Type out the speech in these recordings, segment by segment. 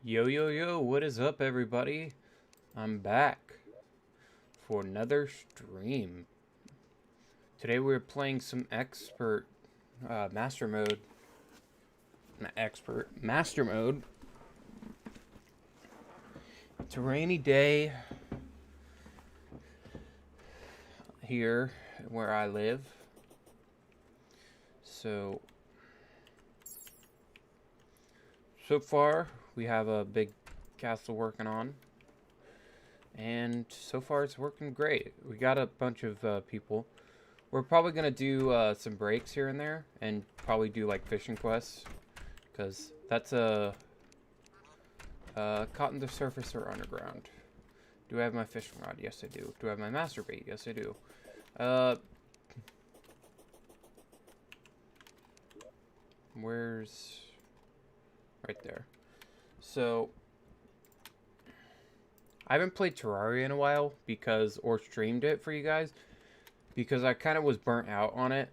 Yo, yo, yo, what is up, everybody? I'm back for another stream. Today we're playing some expert master mode. Not expert, master mode. It's a rainy day here where I live. So far we have a big castle working on. And so far it's working great. We got a bunch of people. We're probably going to do some breaks here and there. And probably do like fishing quests. Because that's a... caught in the surface or underground. Do I have my fishing rod? Yes, I do. Do I have my master bait? Yes, I do. Where's... right there. So... I haven't played Terraria in a while or streamed it for you guys because I kind of was burnt out on it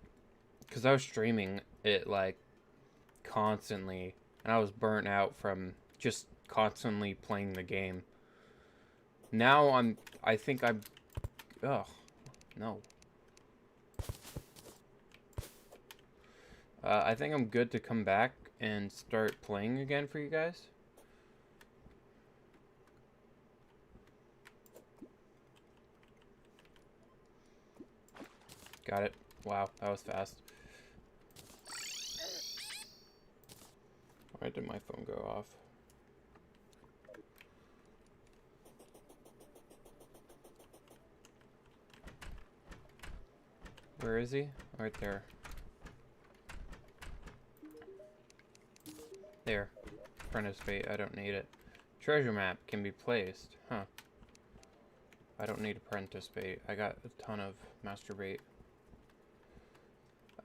because I was streaming it like constantly and I was burnt out from just constantly playing the game. Now I think I'm, oh, no. I think I'm good to come back and start playing again for you guys. Got it. Wow, that was fast. Why did my phone go off? Where is he? Right there. There. Apprentice bait, I don't need it. Treasure map can be placed. Huh. I don't need apprentice bait. I got a ton of master bait.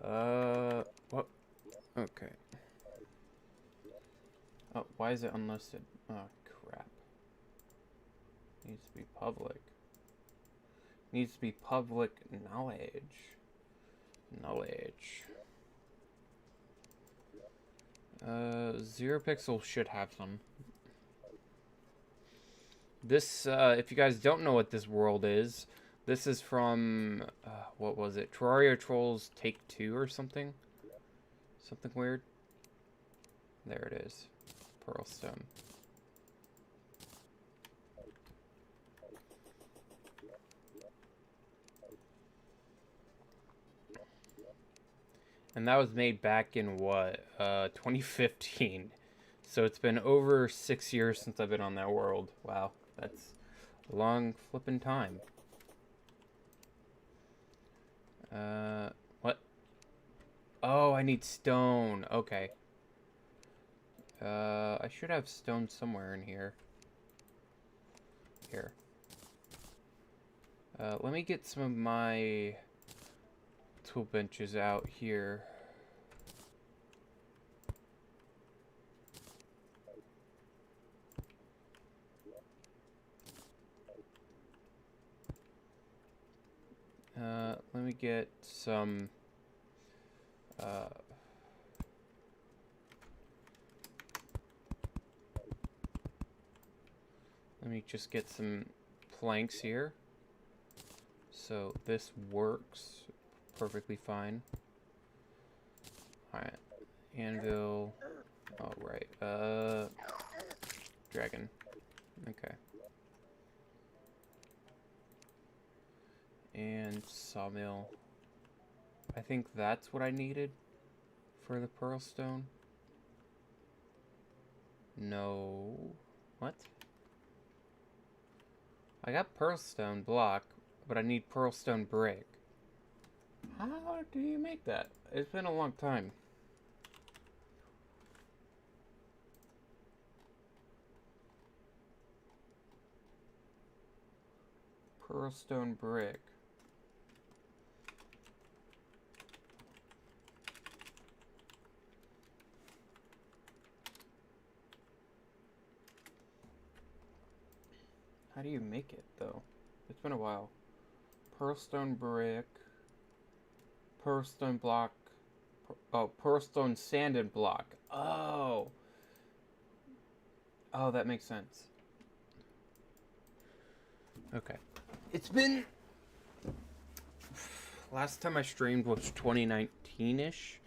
What? Okay. Oh, why is it unlisted? Oh, crap. Needs to be public. Needs to be public knowledge. Knowledge. ZeroPixel should have some. This, if you guys don't know what this world is, this is from, what was it? Terraria Trolls Take 2 or something? Something weird? There it is. Pearlstone. And that was made back in what? 2015. So it's been over 6 years since I've been on that world. Wow, that's a long flippin' time. What? Oh, I need stone. Okay. I should have stone somewhere in here. Here. Let me get some of my tool benches out here. Let me get some, let me just get some planks here. So this works perfectly fine. Alright. Anvil. Oh, right. Dragon. Okay. And sawmill. I think that's what I needed for the pearlstone. No. What? I got pearlstone block, but I need pearlstone brick. How do you make that? It's been a long time. Pearlstone brick. How do you make it, though? It's been a while. Pearlstone brick. Pearlstone block. Oh, pearlstone sanded block. Oh. Oh, that makes sense. Okay. It's been... Last time I streamed was 2019-ish.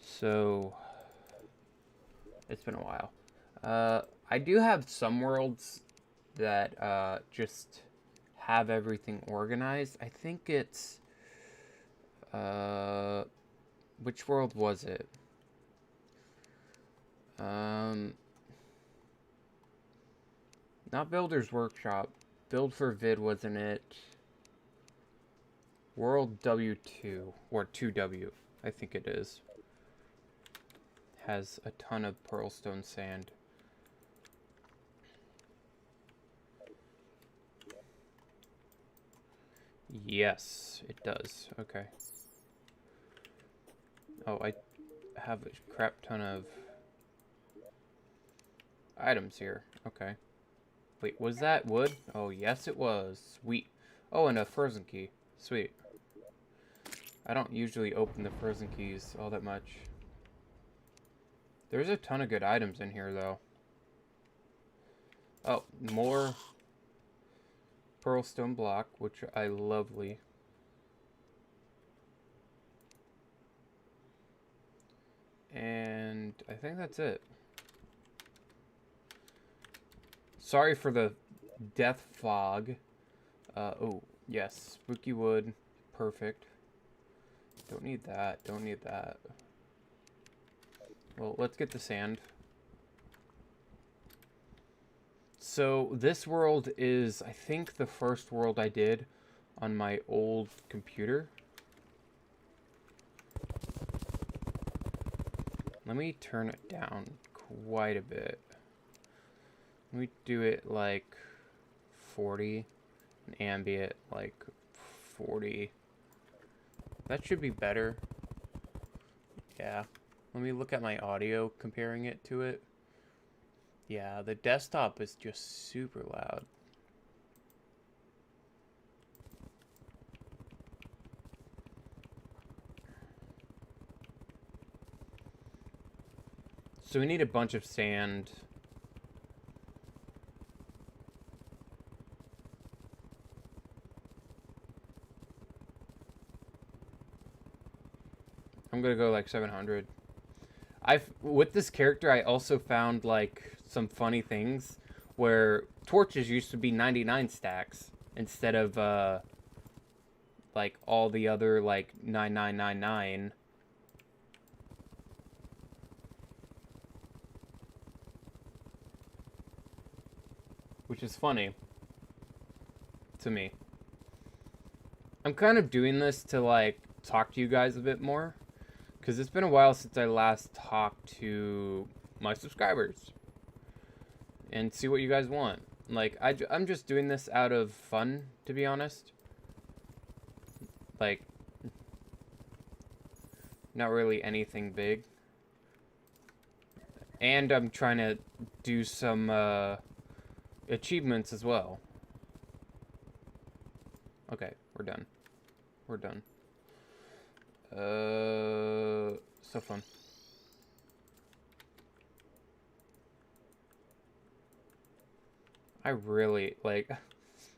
So... It's been a while. I do have some worlds that just have everything organized. I think it's... which world was it? Not Builder's Workshop. Build for Vid, wasn't it? World W2, or 2W, I think it is. Has a ton of pearlstone sand. Yes, it does. Okay. Oh, I have a crap ton of items here. Okay. Wait, was that wood? Oh, yes it was. Sweet. Oh, and a frozen key. Sweet. I don't usually open the frozen keys all that much. There's a ton of good items in here, though. Oh, more pearlstone block, which I lovely. And I think that's it. Sorry for the death fog. Oh, yes. Spooky wood. Perfect. Don't need that. Don't need that. Well, let's get the sand. So, this world is, I think, the first world I did on my old computer. Let me turn it down quite a bit. Let me do it like 40, and ambient like 40. That should be better. Yeah. Let me look at my audio, comparing it to it. Yeah, the desktop is just super loud. So we need a bunch of sand. I'm gonna go like 700. With this character, I also found like some funny things where torches used to be 99 stacks instead of like all the other like 9999. Which is funny to me. I'm kind of doing this to like talk to you guys a bit more, because it's been a while since I last talked to my subscribers and see what you guys want. Like, I'm just doing this out of fun, to be honest. Like, not really anything big. And I'm trying to do some achievements as well. Okay, we're done. We're done. So fun. I really, like,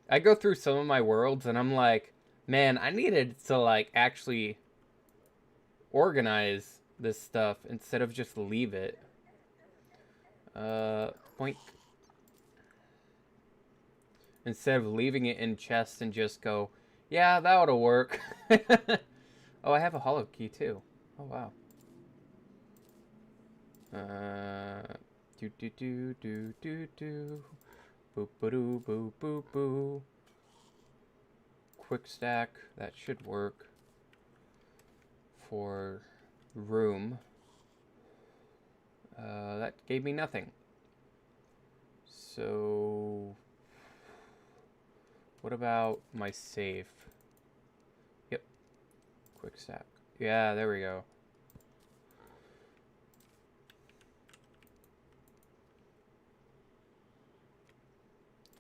I go through some of my worlds and I'm like, man, I needed to, like, actually organize this stuff instead of just leave it. Point. Instead of leaving it in chests and just go, yeah, that ought to work. Oh, I have a hollow key too. Oh, wow. Do do do do do do. Boop ba doo boop boop boo. Quick stack. That should work for room. That gave me nothing. So, what about my safe? Yep. Quick stack. Yeah, there we go.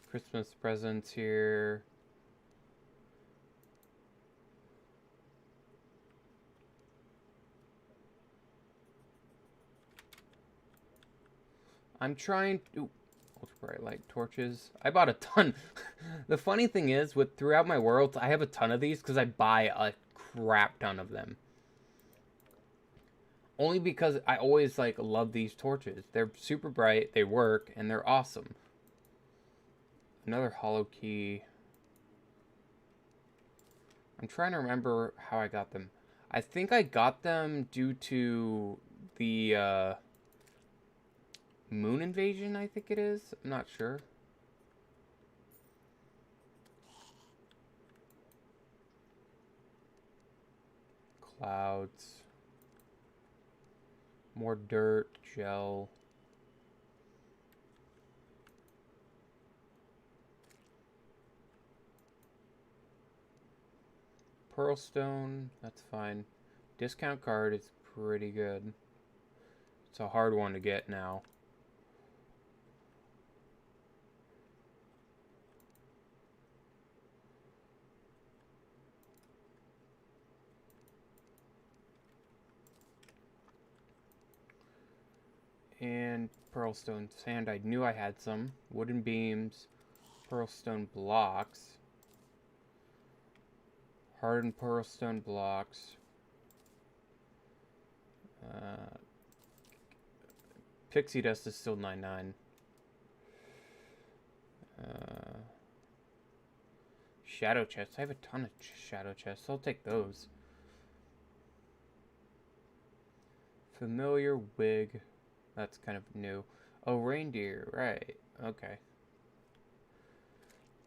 Christmas presents here. I'm trying to... Ultra bright light torches. I bought a ton. The funny thing is, throughout my worlds, I have a ton of these because I buy a crap ton of them. Only because I always, like, love these torches. They're super bright, they work, and they're awesome. Another hollow key. I'm trying to remember how I got them. I think I got them due to the, moon invasion, I think it is. I'm not sure. Clouds. More dirt, gel. Pearl stone, that's fine. Discount card is pretty good. It's a hard one to get now. And pearlstone sand, I knew I had some. Wooden beams, pearlstone blocks. Hardened pearlstone blocks. Pixie dust is still 9.9. Shadow chests. I have a ton of shadow chests. I'll take those. Familiar wig. That's kind of new. Oh, reindeer. Right. Okay.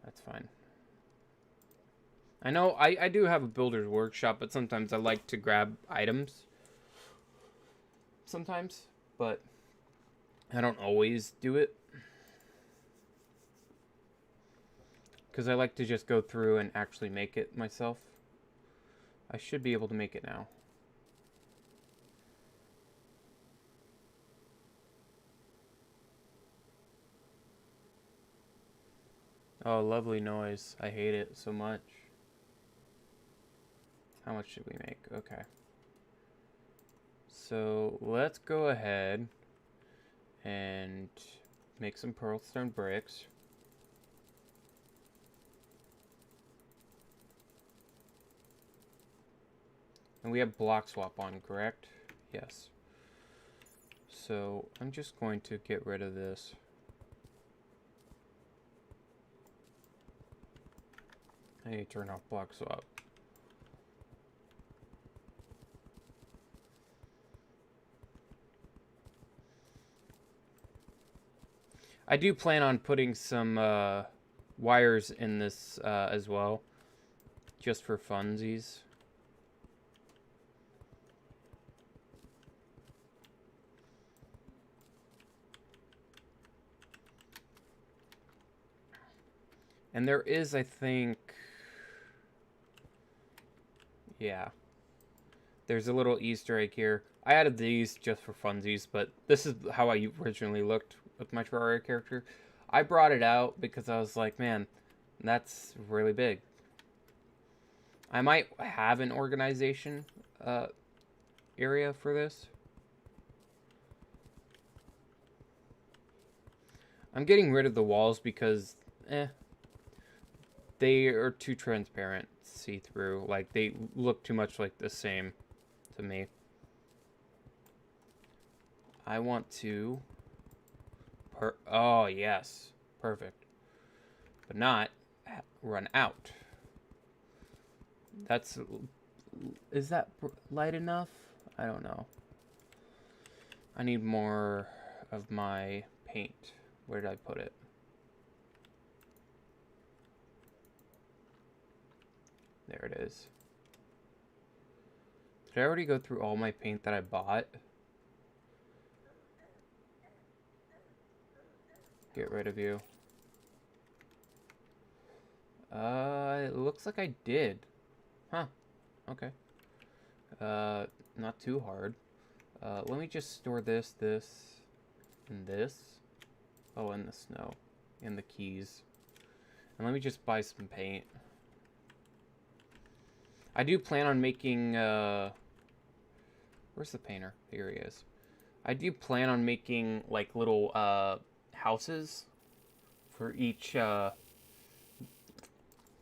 That's fine. I know I do have a builder's workshop, but sometimes I like to grab items. Sometimes. But I don't always do it. Because I like to just go through and actually make it myself. I should be able to make it now. Oh, lovely noise. I hate it so much. How much did we make? Okay. So, let's go ahead and make some pearlstone bricks. And we have block swap on, correct? Yes. So, I'm just going to get rid of this. I need to turn off block swap. I do plan on putting some wires in this as well, just for funsies. And there is, I think, yeah, there's a little Easter egg here. I added these just for funsies, but this is how I originally looked with my Terraria character. I brought it out because I was like, man, that's really big. I might have an organization area for this. I'm getting rid of the walls because, they are too transparent, see-through. Like, they look too much like the same to me. I want to... oh, yes. Perfect. But not run out. That's... Is that light enough? I don't know. I need more of my paint. Where did I put it? There it is. Did I already go through all my paint that I bought? Get rid of you. It looks like I did. Huh. Okay. Not too hard. Let me just store this, and this. Oh, and the snow. And the keys. And let me just buy some paint. I do plan on making, where's the painter? Here he is. I do plan on making like little houses for each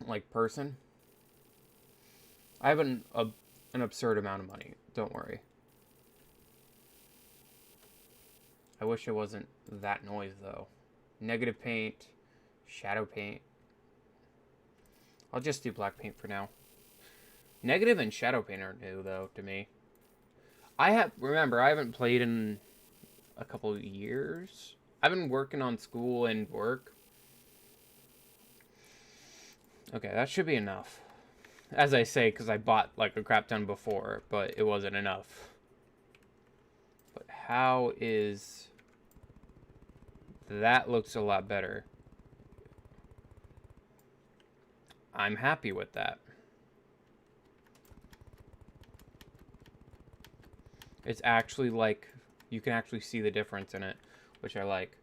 like person. I have an absurd amount of money. Don't worry. I wish it wasn't that noise though. Negative paint, shadow paint. I'll just do black paint for now. Negative and shadow paint are new though to me. I haven't played in a couple of years. I've been working on school and work. Okay, that should be enough. As I say, because I bought like a crap ton before, but it wasn't enough. But how is... That looks a lot better. I'm happy with that. It's actually like, you can actually see the difference in it, which I like.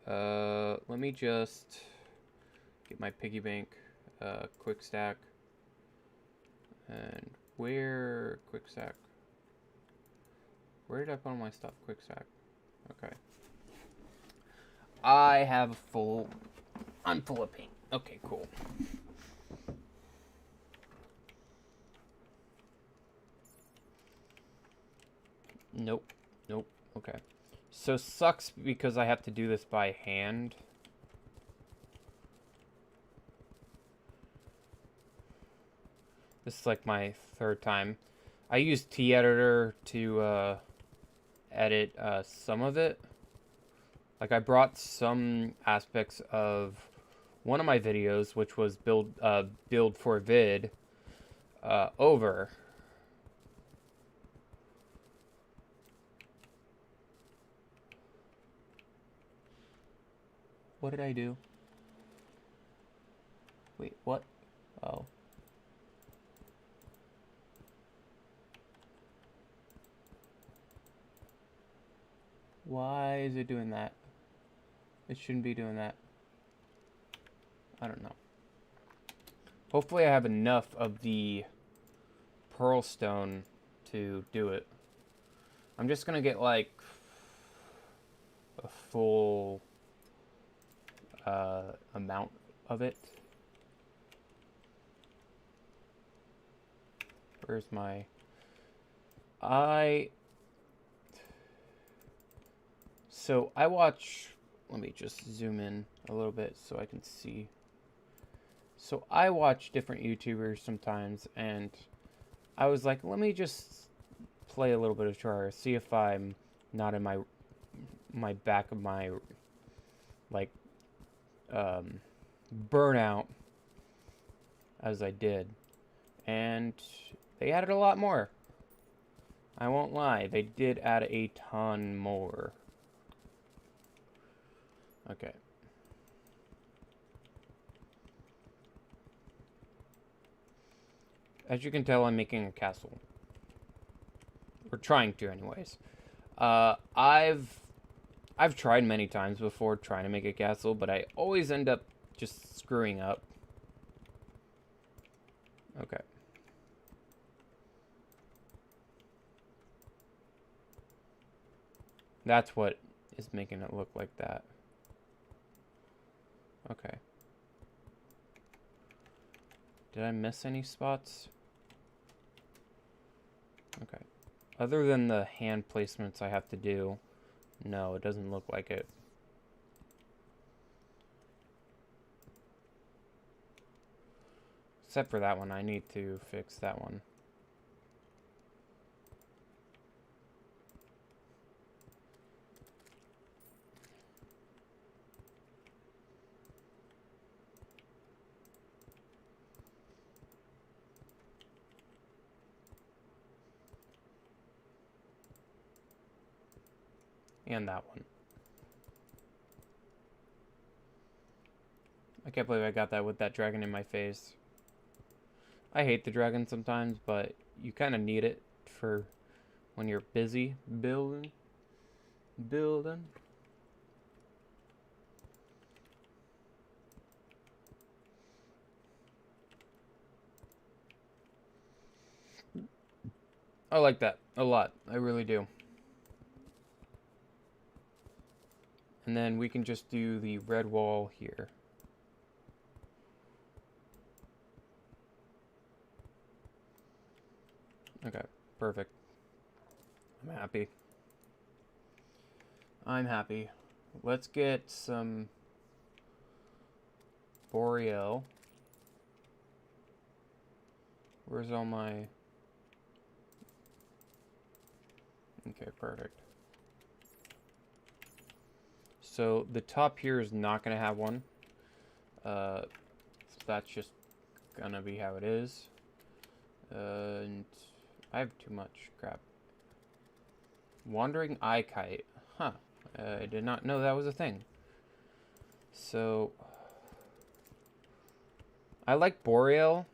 Let me just get my piggy bank, quick stack. And where, quick stack? Where did I put all my stuff? Quick stack. Okay. I'm full of paint. Okay, cool. Nope. Okay. So sucks because I have to do this by hand. This is like my third time. I use T-Editor to edit some of it. Like I brought some aspects of one of my videos, which was build for a vid, over. What did I do? Wait, what? Oh. Why is it doing that? It shouldn't be doing that. I don't know. Hopefully I have enough of the pearl stone to do it. I'm just gonna get like a full amount of it. Where's my... So I watch... Let me just zoom in a little bit so I can see. So I watch different YouTubers sometimes, and I was like, let me just play a little bit of Terraria, see if I'm not in my back of my like burnout as I did, and they added a lot more. I won't lie, they did add a ton more. Okay. As you can tell, I'm making a castle. We're trying to, anyways. I've tried many times before trying to make a castle, but I always end up just screwing up. Okay. That's what is making it look like that. Okay. Did I miss any spots? Okay. Other than the hand placements I have to do, no, it doesn't look like it. Except for that one, I need to fix that one. And that one. I can't believe I got that with that dragon in my face. I hate the dragon sometimes, but you kind of need it for when you're busy building. I like that a lot. I really do. And then we can just do the red wall here. Okay, perfect. I'm happy. I'm happy. Let's get some Boreal. Where's all my... Okay, perfect. So the top here is not going to have one. So that's just going to be how it is. And I have too much crap. Wandering Eye Kite. Huh. I did not know that was a thing. So I like Boreal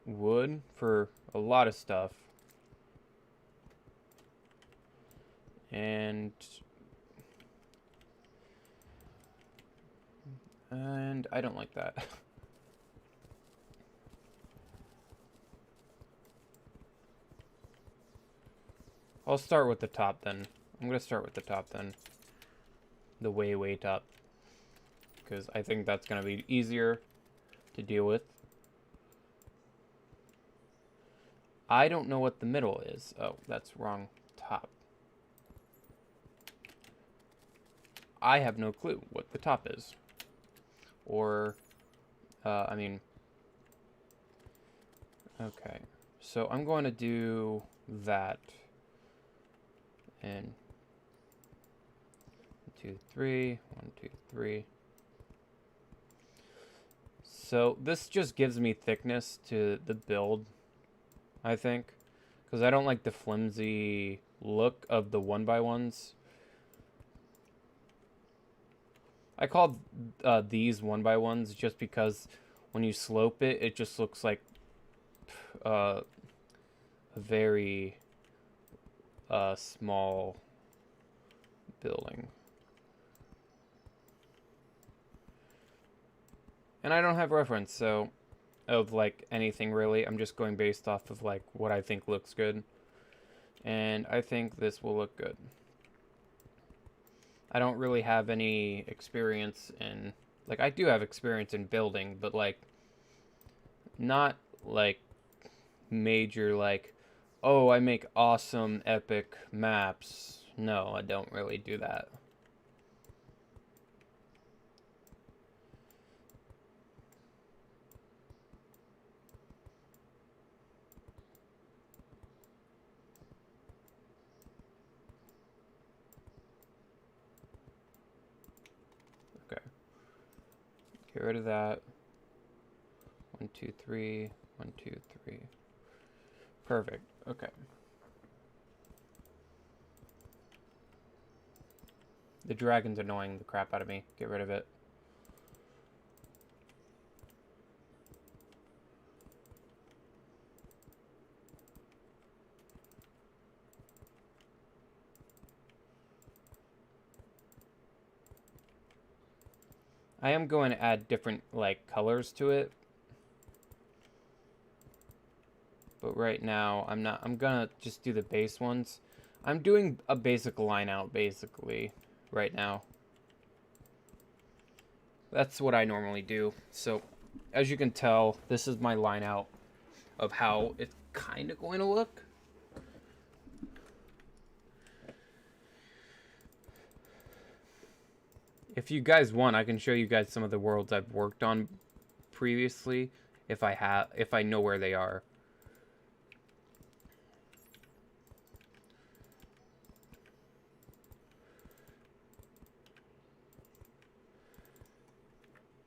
wood for a lot of stuff. And I don't like that. I'll start with the top then. I'm gonna start with the top then. The way top. Because I think that's gonna be easier to deal with. I don't know what the middle is. Oh, that's wrong. Top. I have no clue what the top is. Or, I mean... Okay. So I'm going to do that. And 1, 2, 3, 1, 2, 3. So this just gives me thickness to the build, I think, because I don't like the flimsy look of the 1x1s. I call these 1x1s just because when you slope it, it just looks like a very small building. And I don't have reference, so, of, like, anything really. I'm just going based off of, like, what I think looks good. And I think this will look good. I don't really have any experience in... Like, I do have experience in building, but, like, not, like, major, like, oh, I make awesome, epic maps. No, I don't really do that. Okay. Get rid of that. 1, 2, 3. 1, 2, 3. Perfect. Okay. The dragon's annoying the crap out of me. Get rid of it. I am going to add different, like, colors to it. But right now, I'm not. I'm gonna just do the base ones. I'm doing a basic line out, basically, right now. That's what I normally do. So, as you can tell, this is my line out of how it's kind of going to look. If you guys want, I can show you guys some of the worlds I've worked on previously, if I know where they are.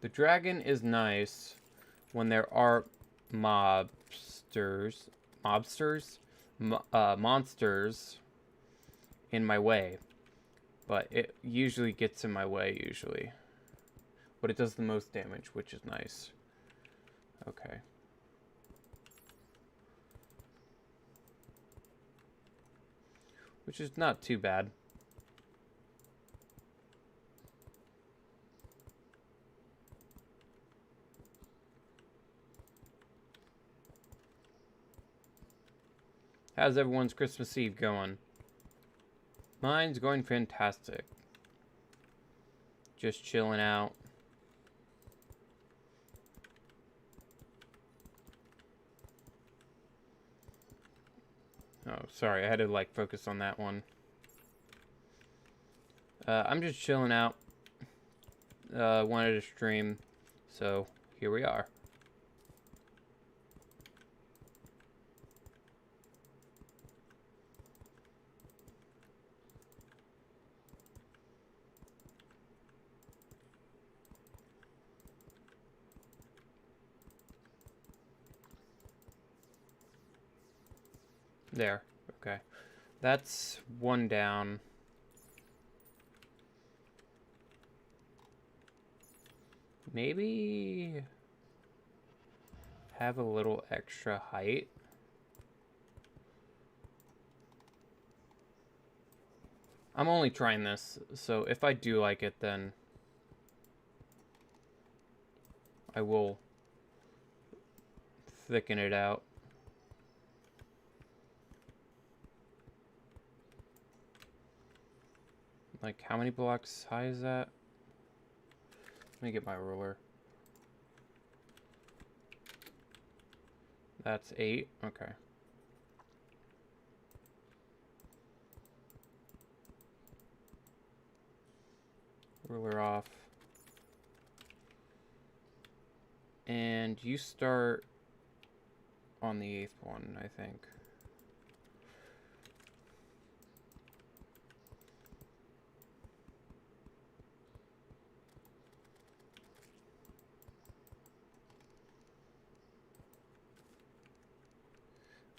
The dragon is nice when there are monsters in my way. But it usually gets in my way, usually. But it does the most damage, which is nice. Okay. Which is not too bad. How's everyone's Christmas Eve going? Mine's going fantastic. Just chilling out. Oh, sorry, I had to like focus on that one. I'm just chilling out. Wanted to stream, so here we are. There. Okay. That's one down. Maybe have a little extra height. I'm only trying this, so if I do like it, then I will thicken it out. Like, how many blocks high is that? Let me get my ruler. That's 8. Okay. Ruler off. And you start on the 8th one, I think.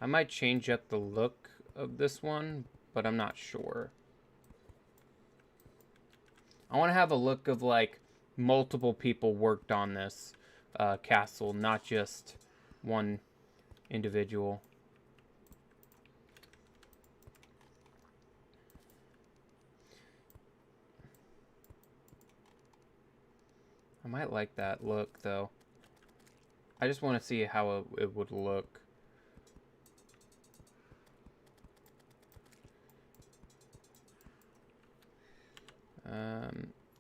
I might change up the look of this one, but I'm not sure. I want to have a look of like multiple people worked on this castle, not just one individual. I might like that look though. I just want to see how it would look.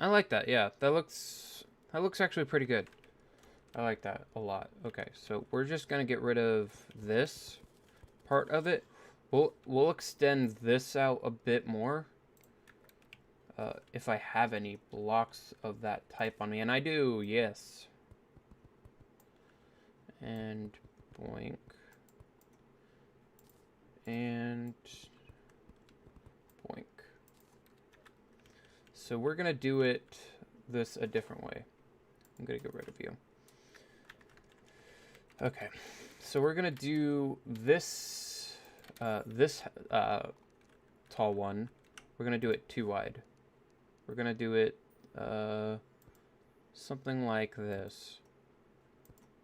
I like that. Yeah, that looks actually pretty good. I like that a lot. Okay, so we're just gonna get rid of this part of it. We'll extend this out a bit more. If I have any blocks of that type on me, and I do, yes. And boink. And boink. So we're gonna do this a different way. I'm gonna get rid of you. Okay, so we're gonna do this tall one. We're gonna do it 2 wide. We're gonna do it something like this.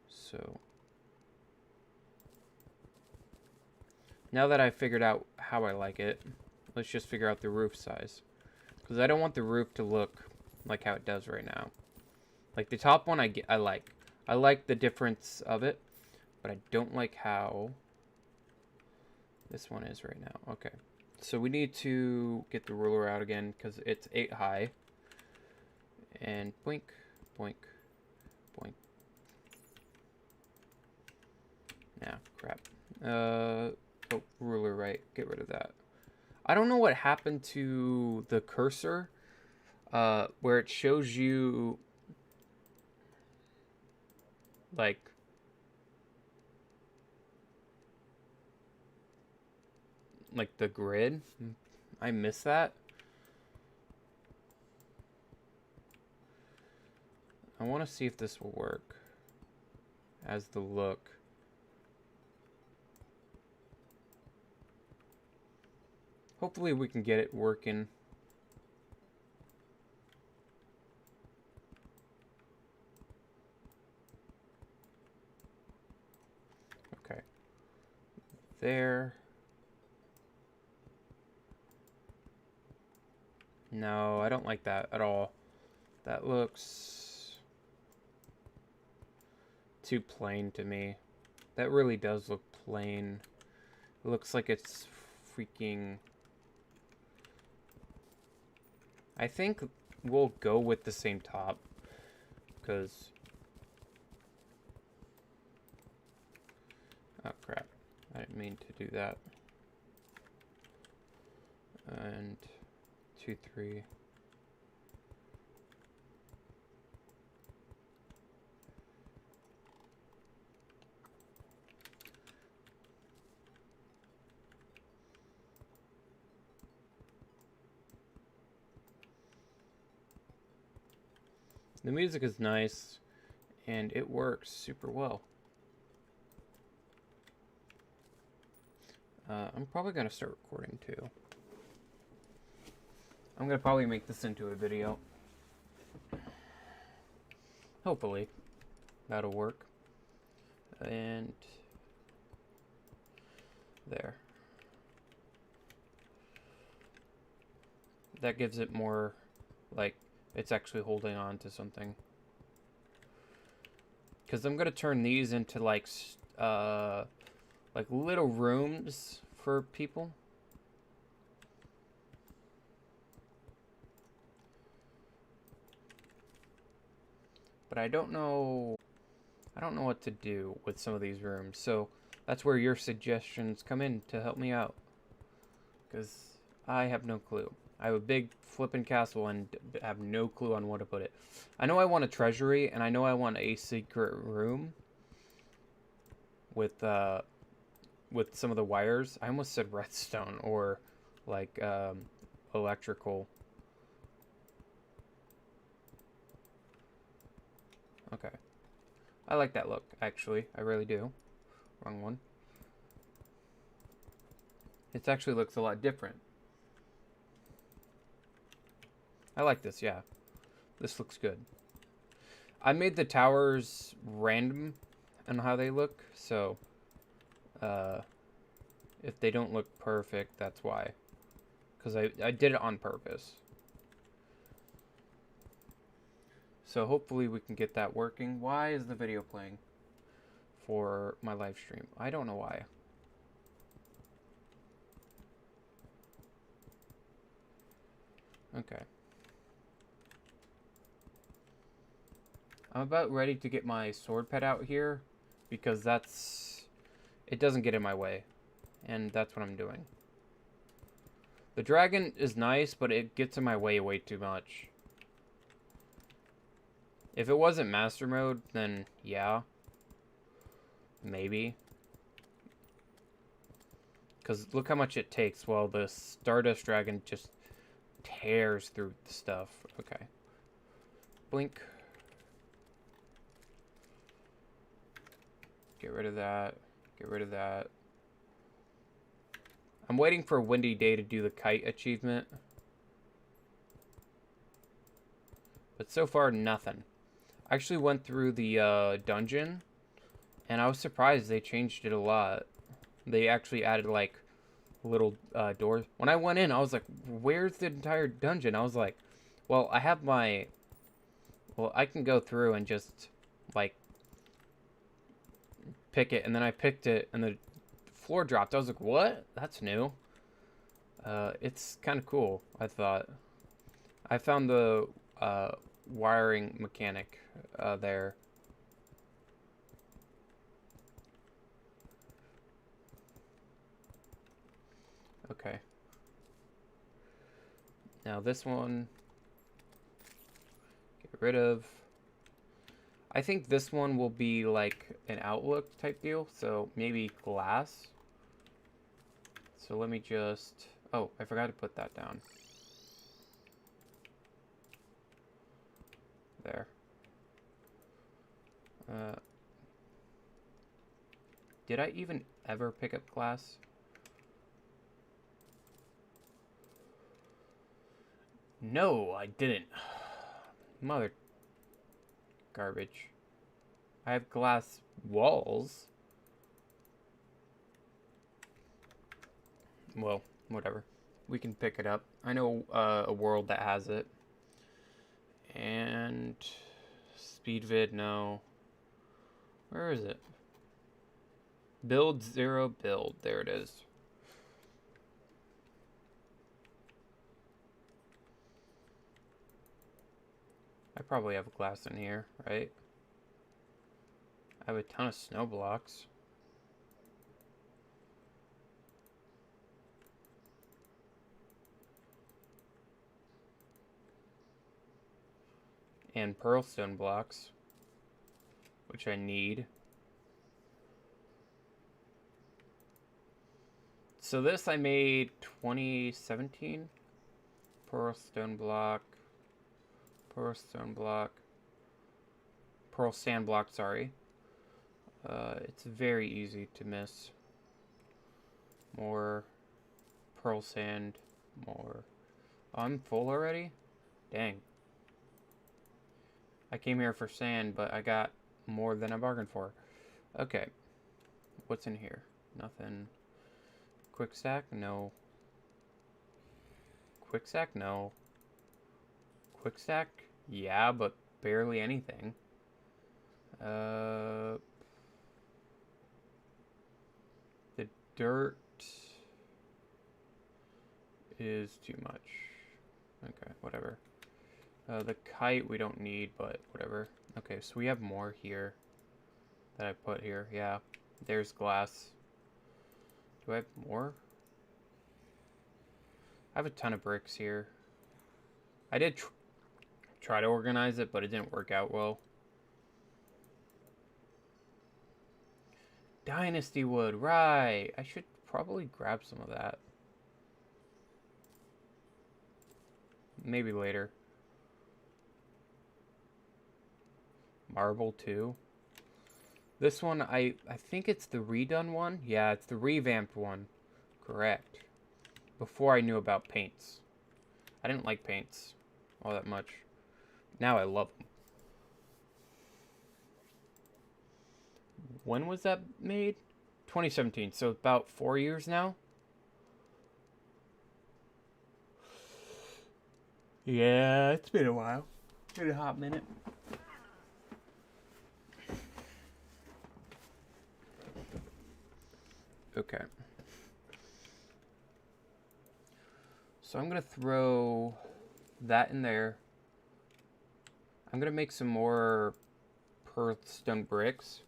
So now that I figured out how I like it, let's just figure out the roof size. Because I don't want the roof to look like how it does right now. Like the top one I like. I like the difference of it, but I don't like how this one is right now. Okay. So we need to get the ruler out again because it's 8 high. And boink, boink, boink. Nah, crap. Oh, ruler, right. Get rid of that. I don't know what happened to the cursor where it shows you like the grid. I miss that. I want to see if this will work as the look. Hopefully we can get it working. Okay. There. No, I don't like that at all. That looks too plain to me. That really does look plain. It looks like it's freaking I think we'll go with the same top, because... Oh, crap. I didn't mean to do that. And 2, 3. The music is nice, and it works super well. I'm probably going to start recording too. I'm going to probably make this into a video. Hopefully, that'll work. And there. That gives it more, like, it's actually holding on to something. Because I'm going to turn these into, like little rooms for people. But I don't know what to do with some of these rooms. So that's where your suggestions come in to help me out. Because I have no clue. I have a big flippin' castle and have no clue on what to put it. I know I want a treasury, and I know I want a secret room with some of the wires. I almost said redstone or like electrical. Okay. I like that look, actually. I really do. Wrong one. It actually looks a lot different. I like this, yeah. This looks good. I made the towers random on how they look, so if they don't look perfect, that's why. Because I did it on purpose. So hopefully we can get that working. Why is the video playing for my live stream? I don't know why. Okay. I'm about ready to get my sword pet out here because it doesn't get in my way. And that's what I'm doing. The dragon is nice, but it gets in my way too much. If it wasn't master mode, then yeah. Maybe. Because look how much it takes while the Stardust Dragon just tears through the stuff. Okay. Blink. Get rid of that. Get rid of that. I'm waiting for a windy day to do the kite achievement. But so far, nothing. I actually went through the dungeon, and I was surprised they changed it a lot. They actually added, like, little doors. When I went in, I was like, where's the entire dungeon? I was like, well, I have my... Well, I can go through and just, like, pick it. And then I picked it, and the floor dropped. I was like, what? That's new. It's kind of cool, I thought. I found the wiring mechanic there. Okay. Now this one, get rid of. I think this one will be like an outlook type deal, so maybe glass. So let me just, oh, I forgot to put that down. There. Did I even ever pick up glass? No, I didn't. Mother garbage. I have glass walls. Well, whatever. We can pick it up. I know a world that has it. And speed vid, no. Where is it? Build 0 build. There it is. I probably have glass in here, right? I have a ton of snow blocks. And pearlstone blocks, which I need. So this I made 2017. Pearlstone block. Pearlstone block. Pearl sand block, sorry. It's very easy to miss. More pearl sand. More. Oh, I'm full already? Dang. I came here for sand, but I got more than I bargained for. Okay. What's in here? Nothing. Quick stack? No. Quick stack? No. Quick stack? Yeah, but barely anything. The dirt is too much. Okay, whatever. The kite we don't need, but whatever. Okay, so we have more here that I put here. Yeah, there's glass. Do I have more? I have a ton of bricks here. I did try to organize it, but it didn't work out well. Dynasty wood, right. I should probably grab some of that. Maybe later. Marble too. This one, I think it's the redone one. Yeah, it's the revamped one. Correct. Before I knew about paints. I didn't like paints all that much. Now I love them. When was that made? 2017, so about 4 years now? Yeah, it's been a while. It's been a hot minute. Okay. So I'm going to throw that in there. I'm going to make some more pearlstone bricks.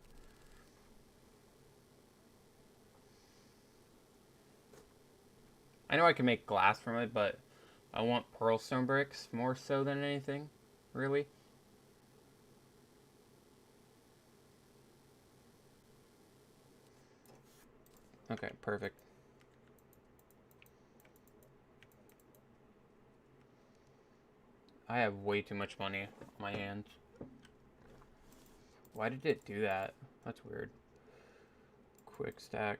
I know I can make glass from it, but I want pearlstone bricks more so than anything, really. Okay, perfect. I have way too much money on my hands. Why did it do that? That's weird. Quick stack.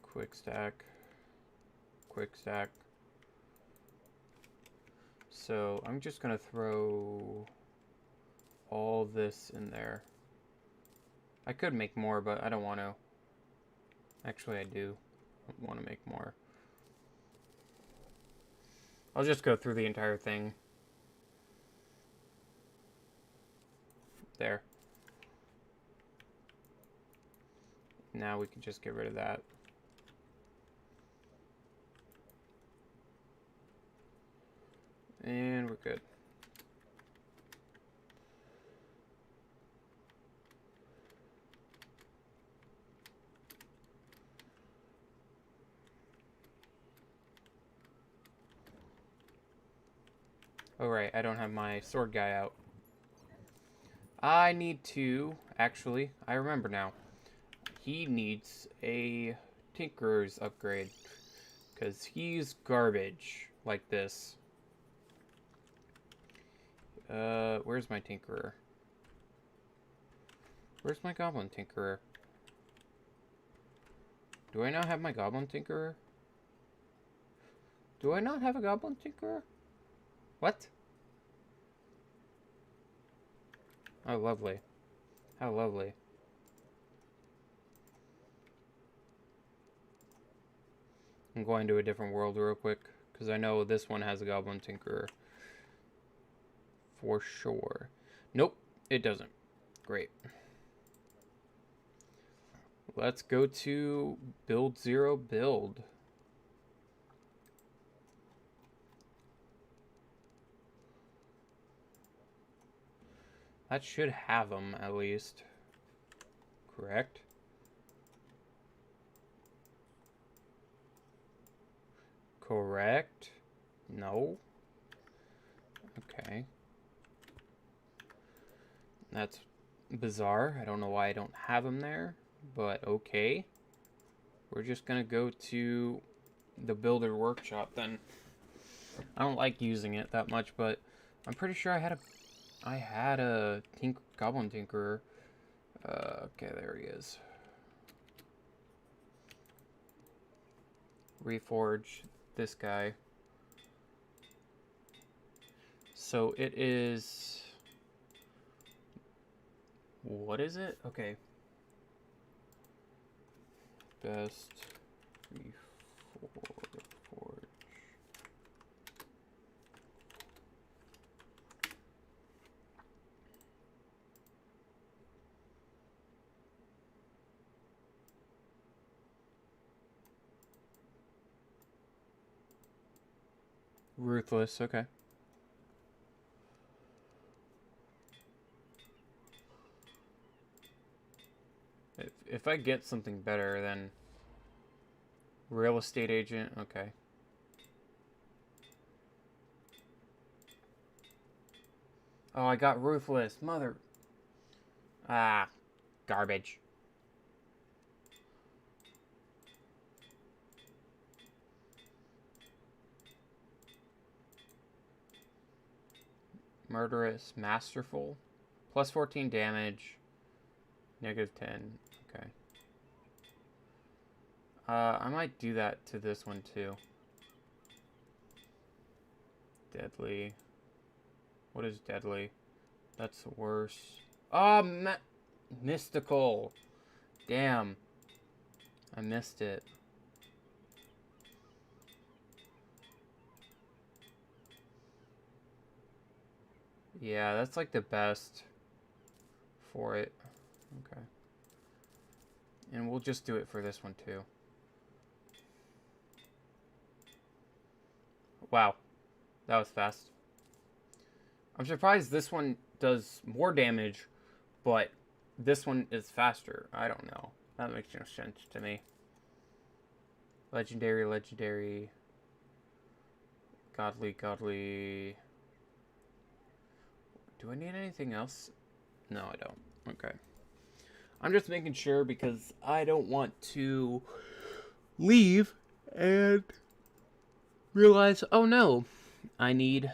Quick stack. Quick stack. So I'm just gonna throw all this in there. I could make more, but I don't want to. Actually, I do want to make more. I'll just go through the entire thing. There. Now we can just get rid of that. And we're good. Oh right, I don't have my sword guy out. I need to, actually, I remember now. He needs a Tinkerer's upgrade. Because he's garbage, like this. Where's my Tinkerer? Where's my Goblin Tinkerer? Do I not have my Goblin Tinkerer? Do I not have a Goblin Tinkerer? What? Oh, lovely. How lovely. I'm going to a different world real quick, because I know this one has a Goblin Tinkerer. For sure. Nope, it doesn't. Great. Let's go to build 0 build. That should have them, at least. Correct? Correct? No? Okay. That's bizarre. I don't know why I don't have them there, but okay. We're just gonna go to the builder workshop then. I don't like using it that much, but I'm pretty sure I had a goblin tinkerer. Okay, there he is. Reforge this guy. So it is... What is it? Okay. Best reforge. Ruthless, okay. If I get something better, then real estate agent, okay. Oh, I got ruthless, mother. Ah, garbage. Murderous, masterful, plus 14 damage, negative 10. Okay. I might do that to this one too. Deadly. What is deadly? That's worse. Oh, mystical. Damn. I missed it. Yeah, that's like the best for it. Okay. And we'll just do it for this one too. Wow. That was fast. I'm surprised this one does more damage, but this one is faster. I don't know. That makes no sense to me. Legendary, legendary. Godly, godly. Do I need anything else? No, I don't. Okay. I'm just making sure because I don't want to leave and realize, oh no, I need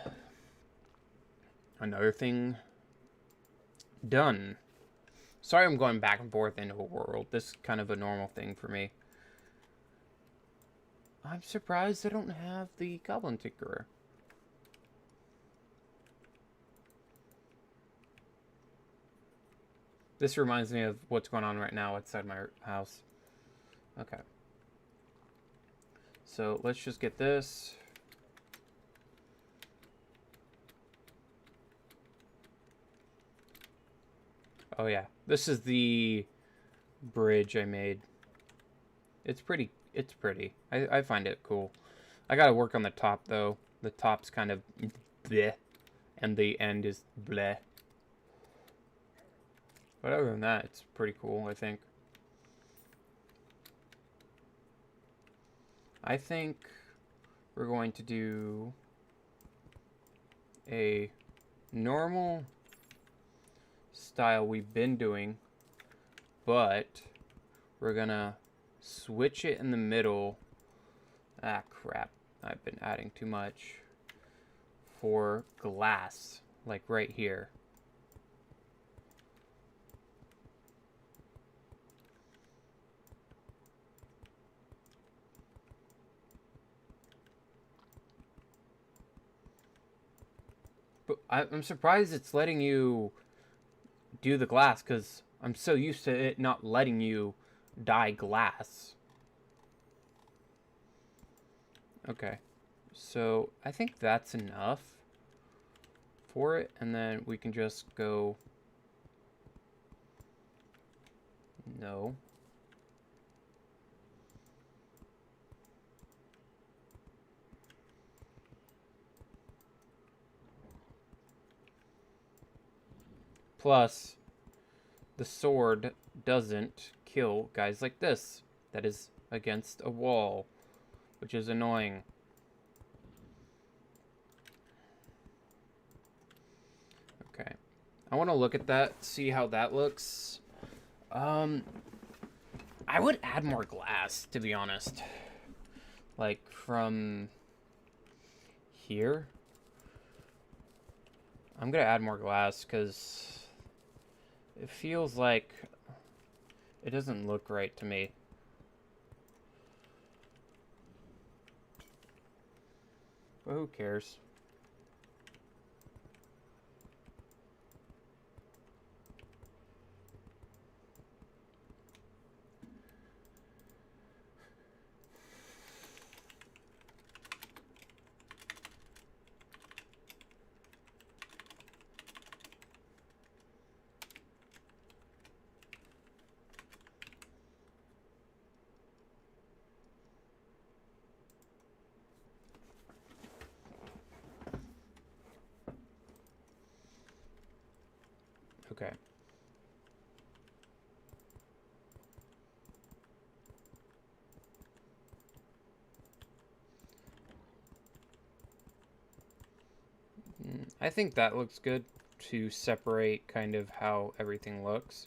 another thing done. Sorry I'm going back and forth into a world. This is kind of a normal thing for me. I'm surprised I don't have the Goblin Tinkerer. This reminds me of what's going on right now outside my house. Okay. So let's just get this. Oh yeah, this is the bridge I made. It's pretty. It's pretty. I find it cool. I gotta work on the top though. The top's kind of bleh, and the end is bleh. But other than that, it's pretty cool, I think. I think we're going to do a normal style we've been doing, but we're gonna switch it in the middle. Ah, crap. I've been adding too much. For glass, like right here. But I'm surprised it's letting you do the glass, because I'm so used to it not letting you dye glass. Okay, so I think that's enough for it, and then we can just go... No. Plus, the sword doesn't kill guys like this. That is against a wall, which is annoying. Okay. I want to look at that, see how that looks. I would add more glass, to be honest. Like, from here. I'm gonna add more glass, because it feels like it doesn't look right to me. But who cares? Okay. I think that looks good to separate kind of how everything looks.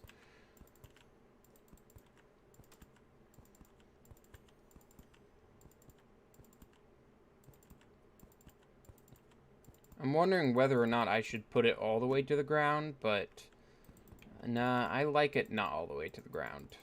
I'm wondering whether or not I should put it all the way to the ground, but nah, I like it not all the way to the ground.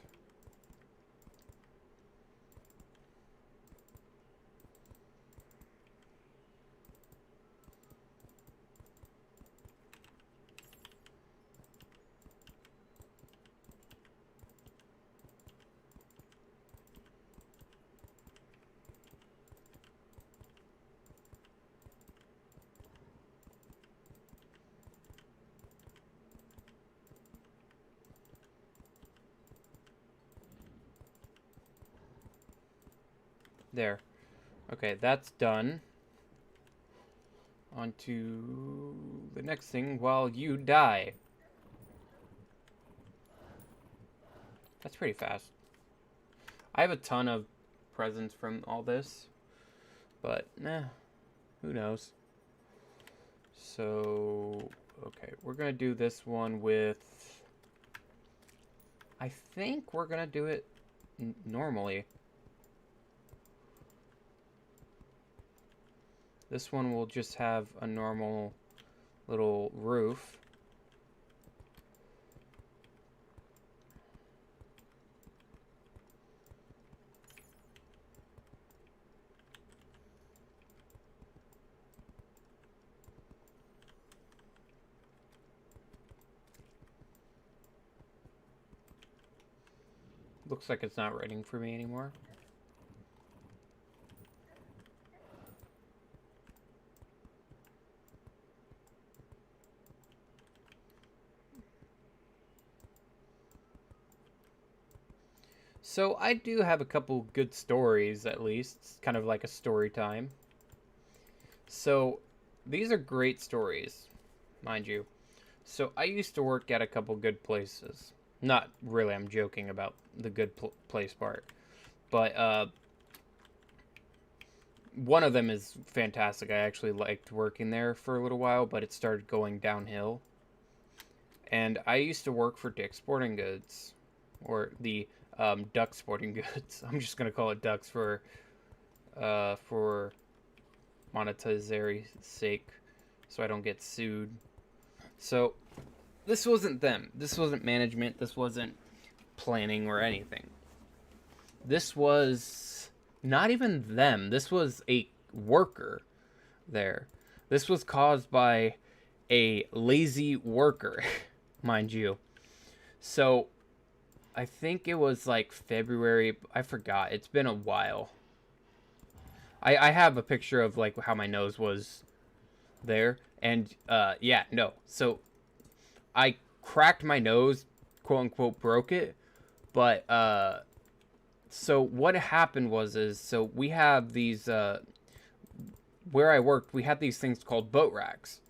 There. Okay, that's done. On to the next thing while you die. That's pretty fast. I have a ton of presents from all this, but nah, who knows. So, okay, we're gonna do this one with, I think we're gonna do it normally. This one will just have a normal little roof. Looks like it's not writing for me anymore. So I do have a couple good stories, at least. It's kind of like a story time. So these are great stories, mind you. So I used to work at a couple good places. Not really, I'm joking about the good place part. But one of them is fantastic. I actually liked working there for a little while, but it started going downhill. And I used to work for Dick's Sporting Goods, or the Duck Sporting Goods. I'm just gonna call it Ducks for monetary sake, so I don't get sued. So this wasn't them. This wasn't management. This wasn't planning or anything. This was not even them. This was a worker there. This was caused by a lazy worker, mind you. So I think it was like February. I forgot. It's been a while. I have a picture of like how my nose was there. And yeah, no. So I cracked my nose, quote unquote, broke it. But so what happened was so we have these where I worked, we had these things called boat racks.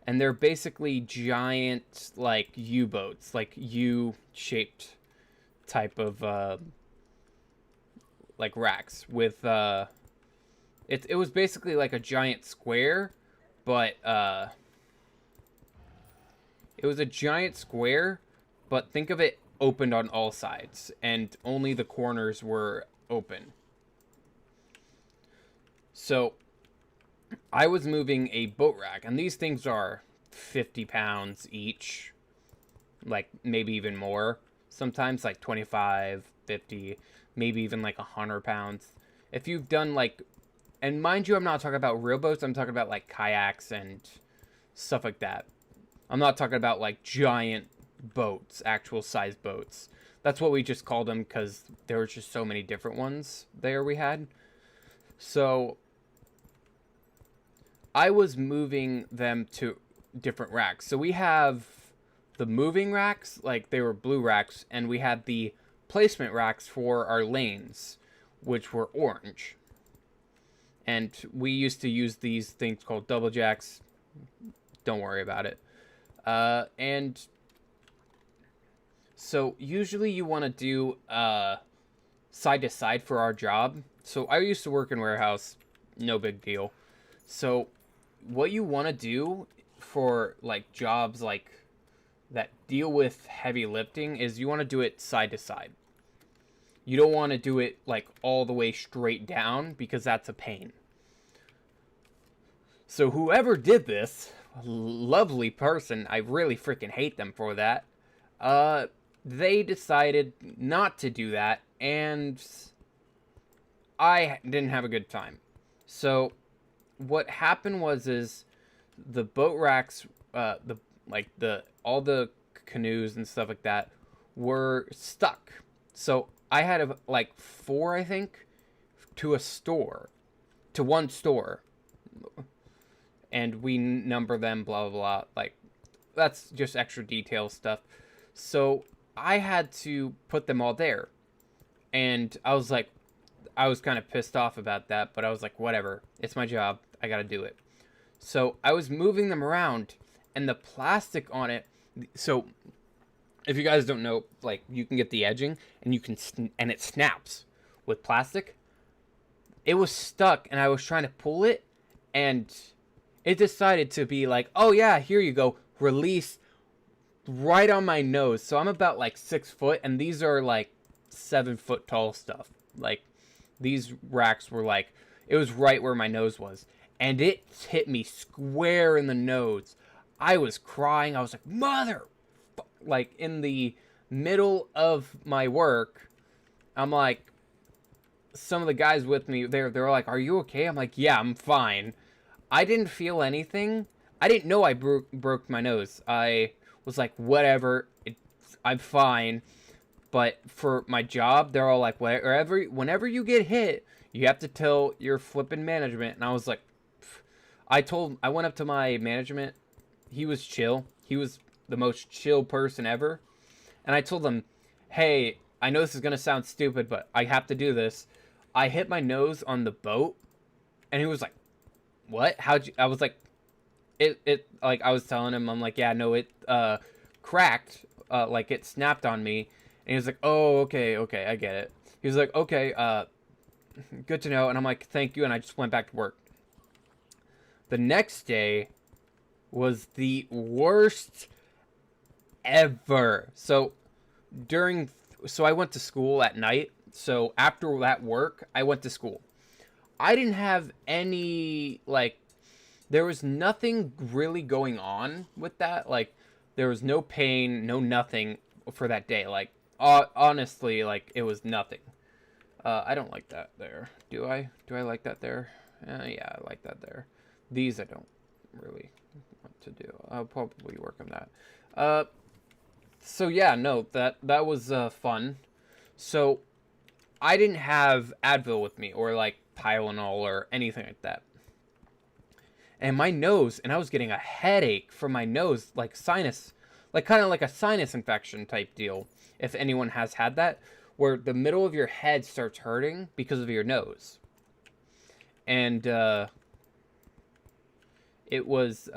and they're basically giant, like, U-boats, like U-shaped type of like racks with it was basically like a giant square, but it was a giant square, but think of it opened on all sides, and only the corners were open. So I was moving a boat rack, and these things are 50 pounds each, like maybe even more. Sometimes like 25, 50, maybe even like 100 pounds. If you've done like, and mind you, I'm not talking about real boats, I'm talking about like kayaks and stuff like that. I'm not talking about like giant boats, actual size boats. That's what we just called them because there were just so many different ones there we had. So I was moving them to different racks. So we have the moving racks, like they were blue racks, and we had the placement racks for our lanes, which were orange. And we used to use these things called ZeroJaks. Don't worry about it. And so usually you want to do side to side for our job. So I used to work in warehouse, no big deal. So what you want to do for like jobs like that deal with heavy lifting is you want to do it side to side. You don't want to do it like all the way straight down because that's a pain. So whoever did this, lovely person, I really freaking hate them for that. They decided not to do that, and I didn't have a good time. So what happened is the boat racks, all the canoes and stuff like that were stuck. So I had like 4, I think, to one store. And we number them, blah, blah, blah. Like, that's just extra detail stuff. So I had to put them all there. And I was kind of pissed off about that, but I was like, whatever. It's my job. I gotta do it. So I was moving them around, and the plastic on it. So if you guys don't know, like, you can get the edging, and and it snaps with plastic. It was stuck, and I was trying to pull it, and it decided to be like, oh yeah, here you go, release right on my nose. So I'm about like 6 foot, and these are like 7 foot tall stuff. Like, these racks were like, it was right where my nose was, and it hit me square in the nose. I was crying. I was like, mother, like in the middle of my work. I'm like, some of the guys with me, they're like, are you okay? I'm like, yeah, I'm fine. I didn't feel anything. I didn't know I broke my nose. I was like, whatever, I'm fine. But for my job, they're all like, whenever you get hit, you have to tell your flipping management. And I was like, I went up to my management. He was chill. He was the most chill person ever. And I told him, hey, I know this is going to sound stupid, but I have to do this. I hit my nose on the boat. And he was like, what? How'd you? I was like, like, I was telling him, I'm like, yeah, no, it cracked, like it snapped on me. And he was like, oh, okay, I get it. He was like, okay, good to know. And I'm like, thank you. And I just went back to work. The next day was the worst ever. So I went to school at night. So after that work, I went to school. I didn't have any, like, there was nothing really going on with that. Like, there was no pain, no nothing for that day. Like, honestly, like, it was nothing. I don't like that there. Do I? Do I like that there? Yeah, I like that there. These I don't really want to do. I'll probably work on that. So yeah, no, that was fun. So I didn't have Advil with me, or like Tylenol or anything like that. And my nose, and I was getting a headache from my nose, like sinus, like kind of like a sinus infection type deal. If anyone has had that, where the middle of your head starts hurting because of your nose. And it was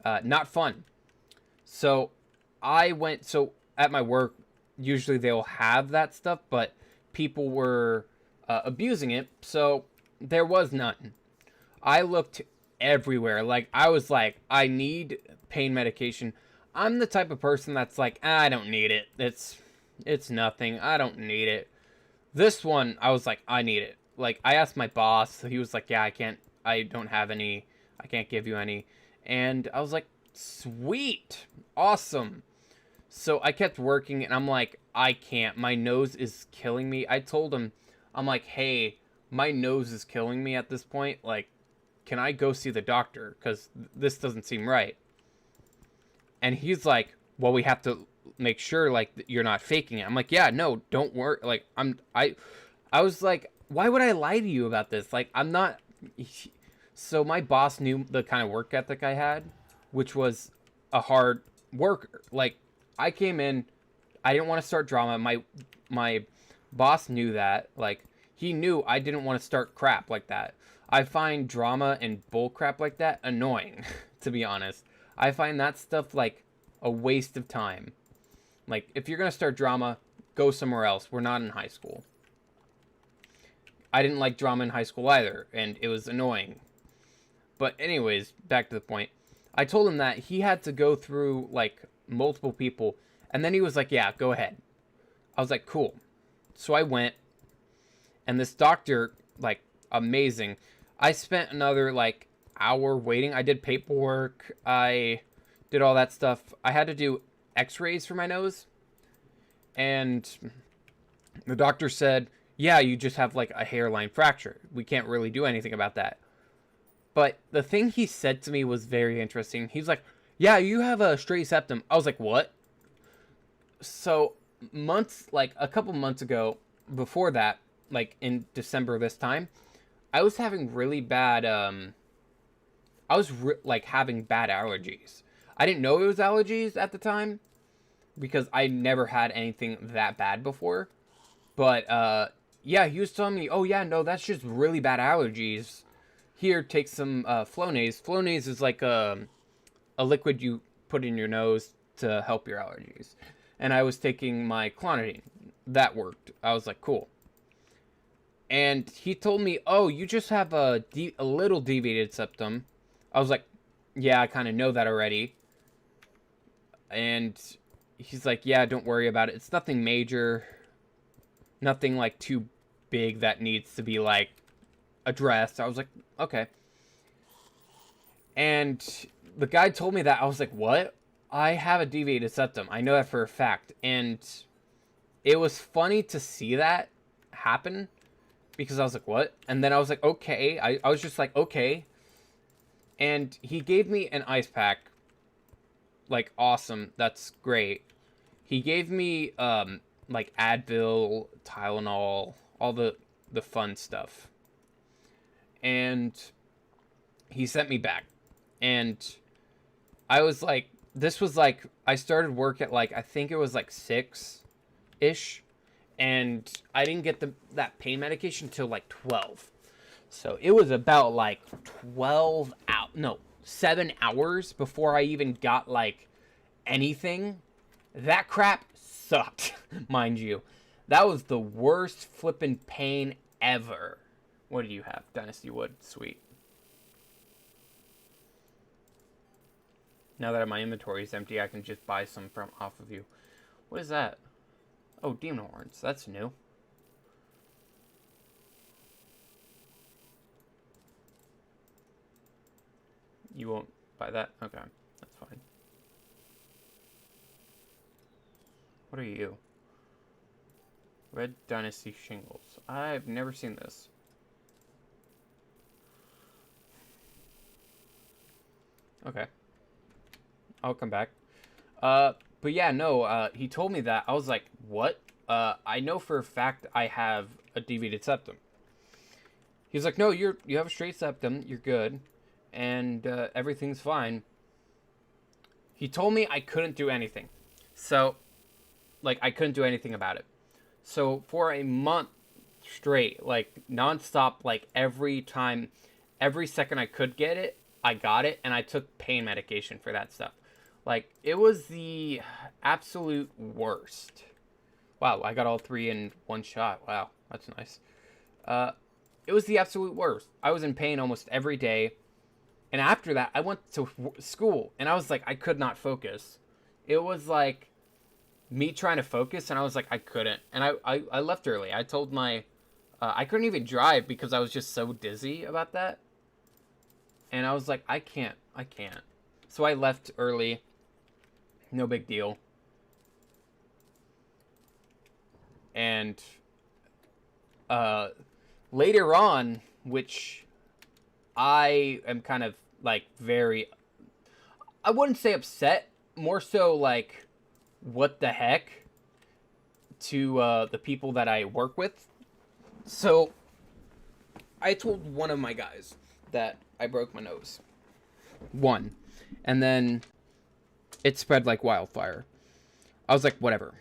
not fun. So I went. So at my work, usually they'll have that stuff, but people were abusing it, so there was none. I looked everywhere. Like, I was like, I need pain medication. I'm the type of person that's like, I don't need it. It's nothing. I don't need it. This one, I was like, I need it. Like, I asked my boss. He was like, yeah, I don't have any. I can't give you any. And I was like, sweet. Awesome. So I kept working, and I'm like, I can't. My nose is killing me. I told him, I'm like, hey, my nose is killing me at this point. Like, can I go see the doctor? Because this doesn't seem right. And he's like, well, we have to make sure, like, you're not faking it. I'm like, yeah, no, don't worry. Like, I was like, why would I lie to you about this? Like, I'm not. So my boss knew the kind of work ethic I had, which was a hard worker. Like, I came in, I didn't want to start drama. My boss knew that. Like, he knew I didn't want to start crap like that. I find drama and bull crap like that annoying, to be honest. I find that stuff like a waste of time. Like, if you're going to start drama, go somewhere else. We're not in high school. I didn't like drama in high school either, and it was annoying. But anyways, back to the point. I told him that he had to go through, like, multiple people, and then he was like, yeah, go ahead. I was like, cool. So I went, and this doctor, like, amazing. I spent another, like, hour waiting. I did paperwork. I did all that stuff. I had to do x-rays for my nose, and the doctor said, yeah, you just have, like, a hairline fracture. We can't really do anything about that. But the thing he said to me was very interesting. He's like, yeah, you have a straight septum. I was like, what? So a couple months ago, before that, like in December this time, I was having really bad, having bad allergies. I didn't know it was allergies at the time, because I never had anything that bad before. But, yeah, he was telling me, oh yeah, no, that's just really bad allergies. Here, take some, Flonase. Flonase is like, a liquid you put in your nose to help your allergies. And I was taking my clonidine. That worked. I was like, cool. And he told me, oh, you just have a little deviated septum. I was like, yeah, I kind of know that already. And he's like, yeah, don't worry about it. It's nothing major. Nothing, like, too big that needs to be, like, addressed. I was like, okay. And the guy told me that. I was like, what? I have a deviated septum. I know that for a fact. And it was funny to see that happen, because I was like, what? And then I was like, okay. I was just like, okay. And he gave me an ice pack. Like, awesome. That's great. He gave me, like, Advil, Tylenol, all the fun stuff. And he sent me back. And I was like, this was like, I started work at, like, I think it was like 6-ish. And I didn't get that pain medication till like 12. So it was about like 7 hours before I even got like anything. That crap sucked, mind you. That was the worst flippin' pain ever. What do you have? Dynasty Wood. Sweet. Now that my inventory is empty, I can just buy some from off of you. What is that? Oh, demon horns. That's new. You won't buy that? Okay. That's fine. What are you? Red Dynasty Shingles. I've never seen this. Okay. I'll come back. But yeah, no, he told me that. I was like, what? I know for a fact I have a deviated septum. He's like, no, you have a straight septum. You're good. And everything's fine. He told me I couldn't do anything. So, like, I couldn't do anything about it. So, for a month straight, like, nonstop, like, every second I could get it, I got it, and I took pain medication for that stuff. Like, it was the absolute worst. Wow, I got all 3 in one shot. Wow, that's nice. It was the absolute worst. I was in pain almost every day. And after that, I went to school, and I was like, I could not focus. It was like me trying to focus, and I was like, I couldn't. And I left early. I told my... I couldn't even drive because I was just so dizzy about that. And I was like, I can't. So I left early. No big deal. And later on, which I am kind of like very... I wouldn't say upset. More so like, what the heck? To the people that I work with. So, I told one of my guys that I broke my nose. One. And then it spread like wildfire. I was like, whatever.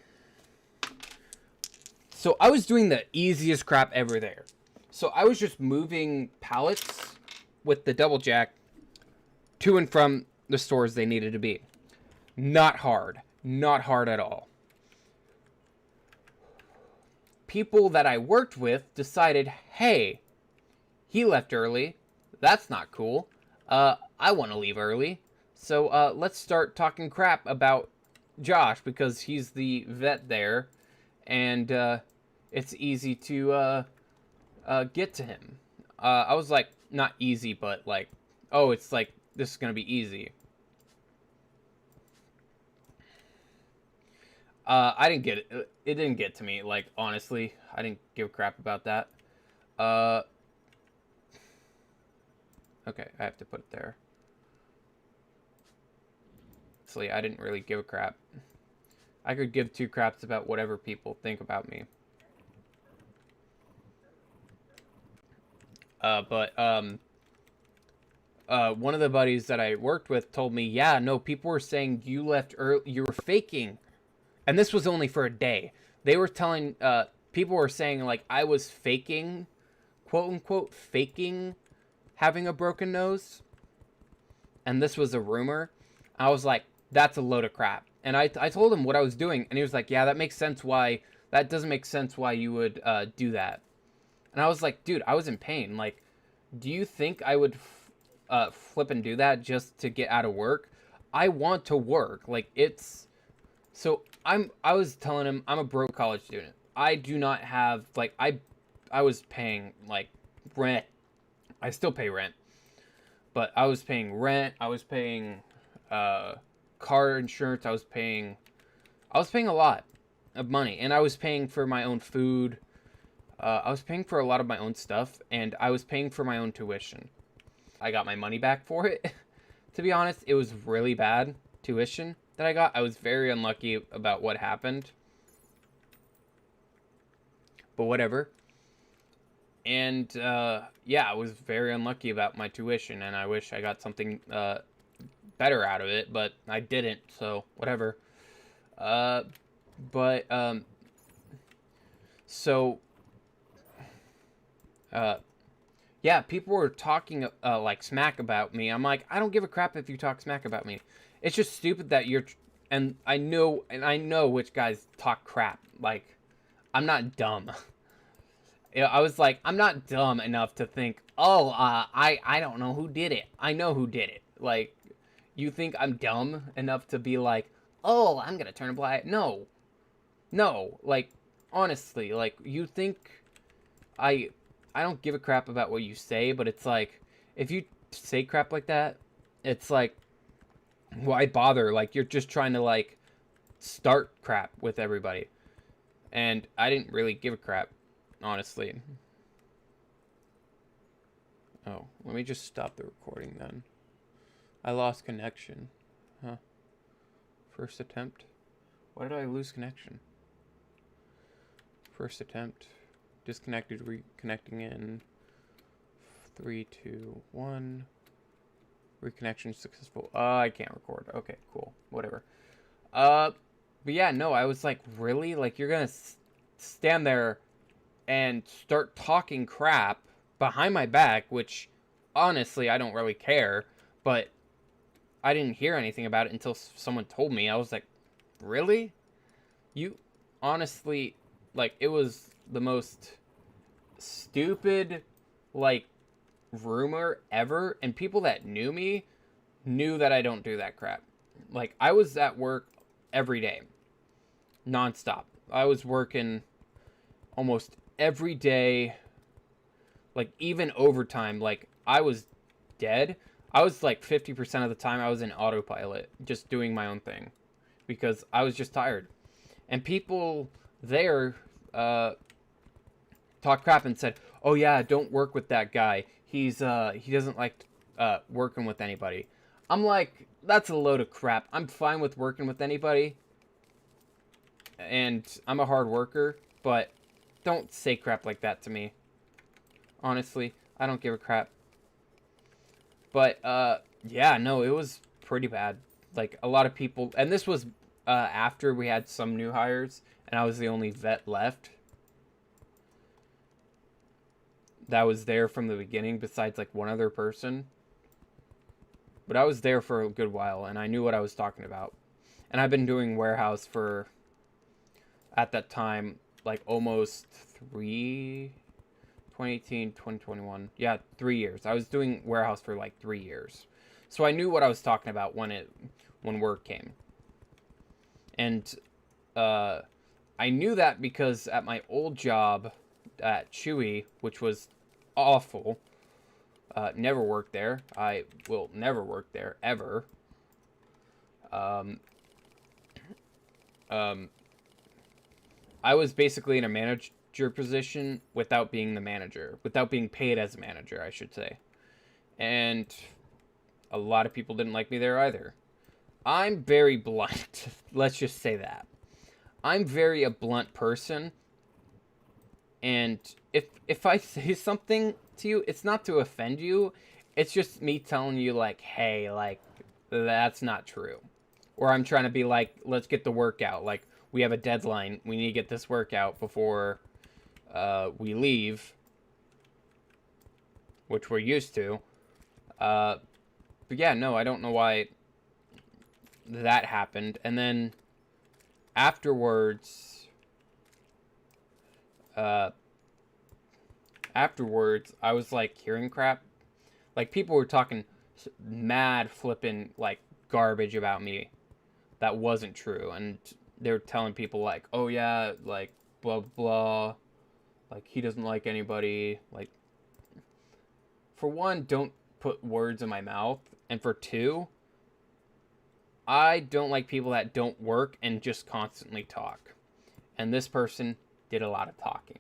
So I was doing the easiest crap ever there. So I was just moving pallets with the ZeroJak to and from the stores they needed to be. Not hard. Not hard at all. People that I worked with decided, hey, he left early. That's not cool. I want to leave early. So let's start talking crap about Josh because he's the vet there. And it's easy to get to him. I was like, not easy, but like, oh, it's like, this is going to be easy. I didn't get it. It didn't get to me. Like, honestly, I didn't give a crap about that. Okay, I have to put it there. Honestly, I didn't really give a crap. I could give 2 craps about whatever people think about me. One of the buddies that I worked with told me, yeah, no, people were saying you left early, you were faking. And this was only for a day. They were telling, people were saying, like, I was faking, quote-unquote, faking having a broken nose. And this was a rumor. I was like, that's a load of crap. And I told him what I was doing. And he was like, yeah, that makes sense why, that doesn't make sense why you would do that. And I was like, dude, I was in pain. Like, do you think I would flip and do that just to get out of work? I want to work. Like, it's... So I was telling him I'm a broke college student. I do not have like I was paying like rent. I still pay rent. But I was paying rent, I was paying car insurance, I was paying a lot of money, and I was paying for my own food. I was paying for a lot of my own stuff, and I was paying for my own tuition. I got my money back for it. To be honest, it was really bad tuition that I got. I was very unlucky about what happened. But whatever. And, yeah, I was very unlucky about my tuition, and I wish I got something, better out of it, but I didn't, so whatever. Yeah, people were talking, like, smack about me. I'm like, I don't give a crap if you talk smack about me. It's just stupid that you're... And I know which guys talk crap. Like, I'm not dumb. I was like, I'm not dumb enough to think, oh, I don't know who did it. I know who did it. Like, you think I'm dumb enough to be like, oh, I'm gonna turn a blind... No. No. Like, honestly, like, you think I don't give a crap about what you say, but it's like, if you say crap like that, it's like, why bother? Like, you're just trying to, like, start crap with everybody. And I didn't really give a crap, honestly. Oh, let me just stop the recording then. I lost connection. Huh. First attempt. Why did I lose connection? First attempt. Disconnected, reconnecting in 3, 2, 1. Reconnection successful. I can't record. Okay, cool. Whatever. But yeah, no, I was like, really? Like, you're gonna stand there and start talking crap behind my back, which, honestly, I don't really care. But I didn't hear anything about it until someone told me. I was like, really? You honestly, like, it was the most stupid, like, rumor ever. And people that knew me knew that I don't do that crap. Like, I was at work every day, nonstop. I was working almost every day, like, even overtime. Like, I was dead. I was like 50% of the time I was in autopilot, just doing my own thing because I was just tired. And people there talked crap and said, "Oh yeah, don't work with that guy. He doesn't like working with anybody." I'm like, that's a load of crap. I'm fine with working with anybody, and I'm a hard worker, but don't say crap like that to me. Honestly, I don't give a crap. But yeah, no, it was pretty bad. Like, a lot of people, and this was after we had some new hires, and I was the only vet left that was there from the beginning, besides like one other person. But I was there for a good while, and I knew what I was talking about. And I've been doing warehouse for, at that time, like almost 2018, 2021. Yeah, 3 years. I was doing warehouse for like 3 years. So I knew what I was talking about when work came. And I knew that because at my old job at Chewy, which was awful, never worked there. I will never work there, ever. I was basically in a manager position without being the manager, without being paid as a manager, I should say. And a lot of people didn't like me there either. I'm very blunt. Let's just say that. I'm very a blunt person. And if I say something to you, it's not to offend you. It's just me telling you, like, hey, like, that's not true. Or I'm trying to be like, let's get the work out. Like, we have a deadline. We need to get this work out before we leave. Which we're used to. But yeah, no, I don't know why that happened. And then afterwards, I was like hearing crap. Like, people were talking mad flipping like garbage about me that wasn't true, and they were telling people like, oh yeah, like blah blah, like he doesn't like anybody. Like, for one, don't put words in my mouth, and for two, I don't like people that don't work and just constantly talk. And this person did a lot of talking.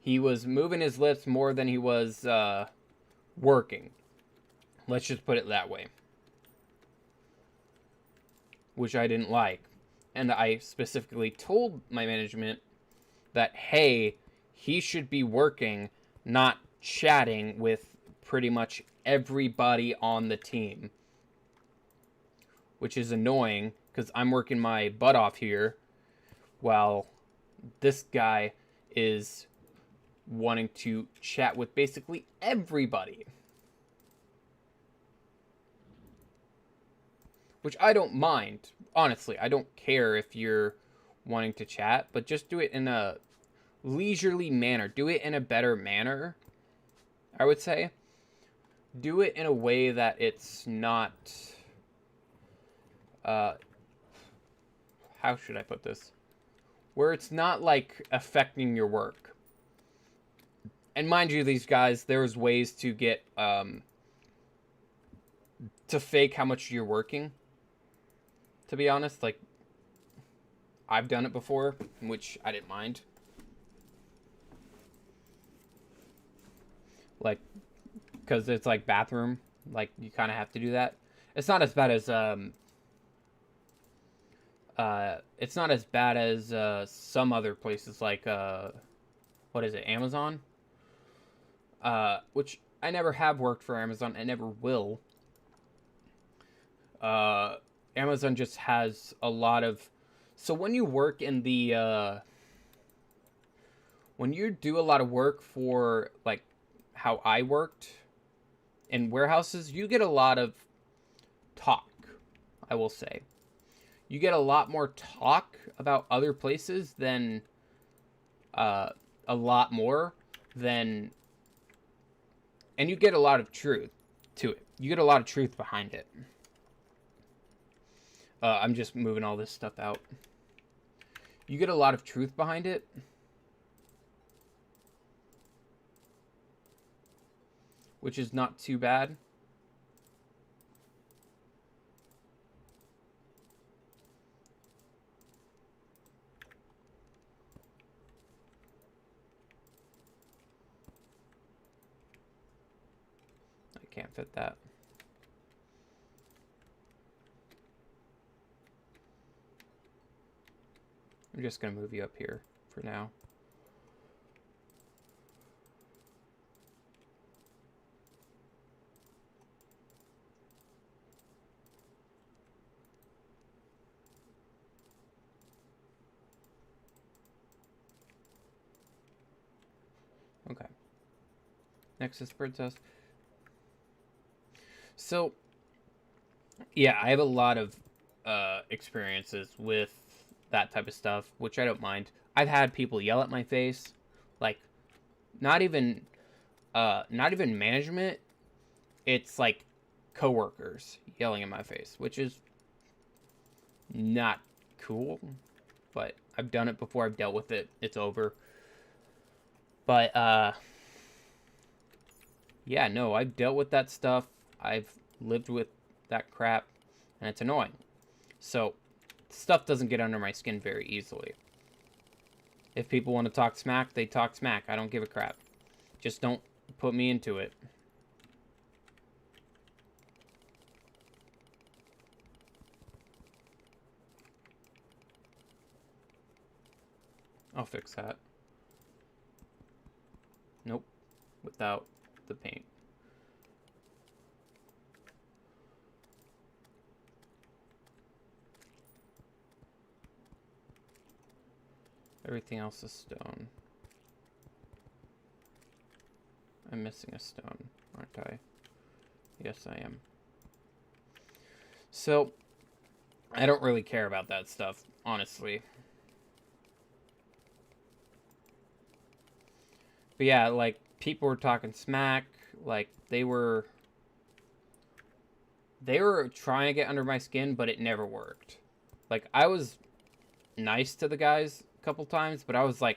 He was moving his lips more than he was working. Let's just put it that way. Which I didn't like. And I specifically told my management that, hey, he should be working, not chatting with pretty much everybody on the team. Which is annoying, because I'm working my butt off here, while this guy is wanting to chat with basically everybody. Which I don't mind. Honestly, I don't care if you're wanting to chat, but just do it in a leisurely manner. Do it in a better manner, I would say. Do it in a way that it's not... how should I put this? Where it's not, like, affecting your work. And mind you, these guys, there's ways to get, to fake how much you're working. To be honest, like, I've done it before, which I didn't mind. Like, because it's like bathroom, like, you kind of have to do that. It's not as bad as, it's not as bad as, some other places, like, what is it, Amazon? Which I never have worked for Amazon, I never will. Amazon just has a lot of... So when you work in the, when you do a lot of work for, like, how I worked in warehouses, you get a lot of talk, I will say. You get a lot more talk about other places than a lot more than, and you get a lot of truth to it. You get a lot of truth behind it. I'm just moving all this stuff out. You get a lot of truth behind it. Which is not too bad. I can't fit that. I'm just going to move you up here for now. Okay. Next is Princess. So, yeah, I have a lot of experiences with that type of stuff, which I don't mind. I've had people yell at my face, like, not even management. It's like coworkers yelling in my face, which is not cool. But I've done it before. I've dealt with it. It's over. But yeah, no, I've dealt with that stuff. I've lived with that crap, and it's annoying. So, stuff doesn't get under my skin very easily. If people want to talk smack, they talk smack. I don't give a crap. Just don't put me into it. I'll fix that. Nope. Without the paint. Everything else is stone. I'm missing a stone, aren't I? Yes, I am. So, I don't really care about that stuff, honestly. But yeah, like, people were talking smack. Like, they were trying to get under my skin, but it never worked. Like, I was nice to the guys a couple times, but I was like,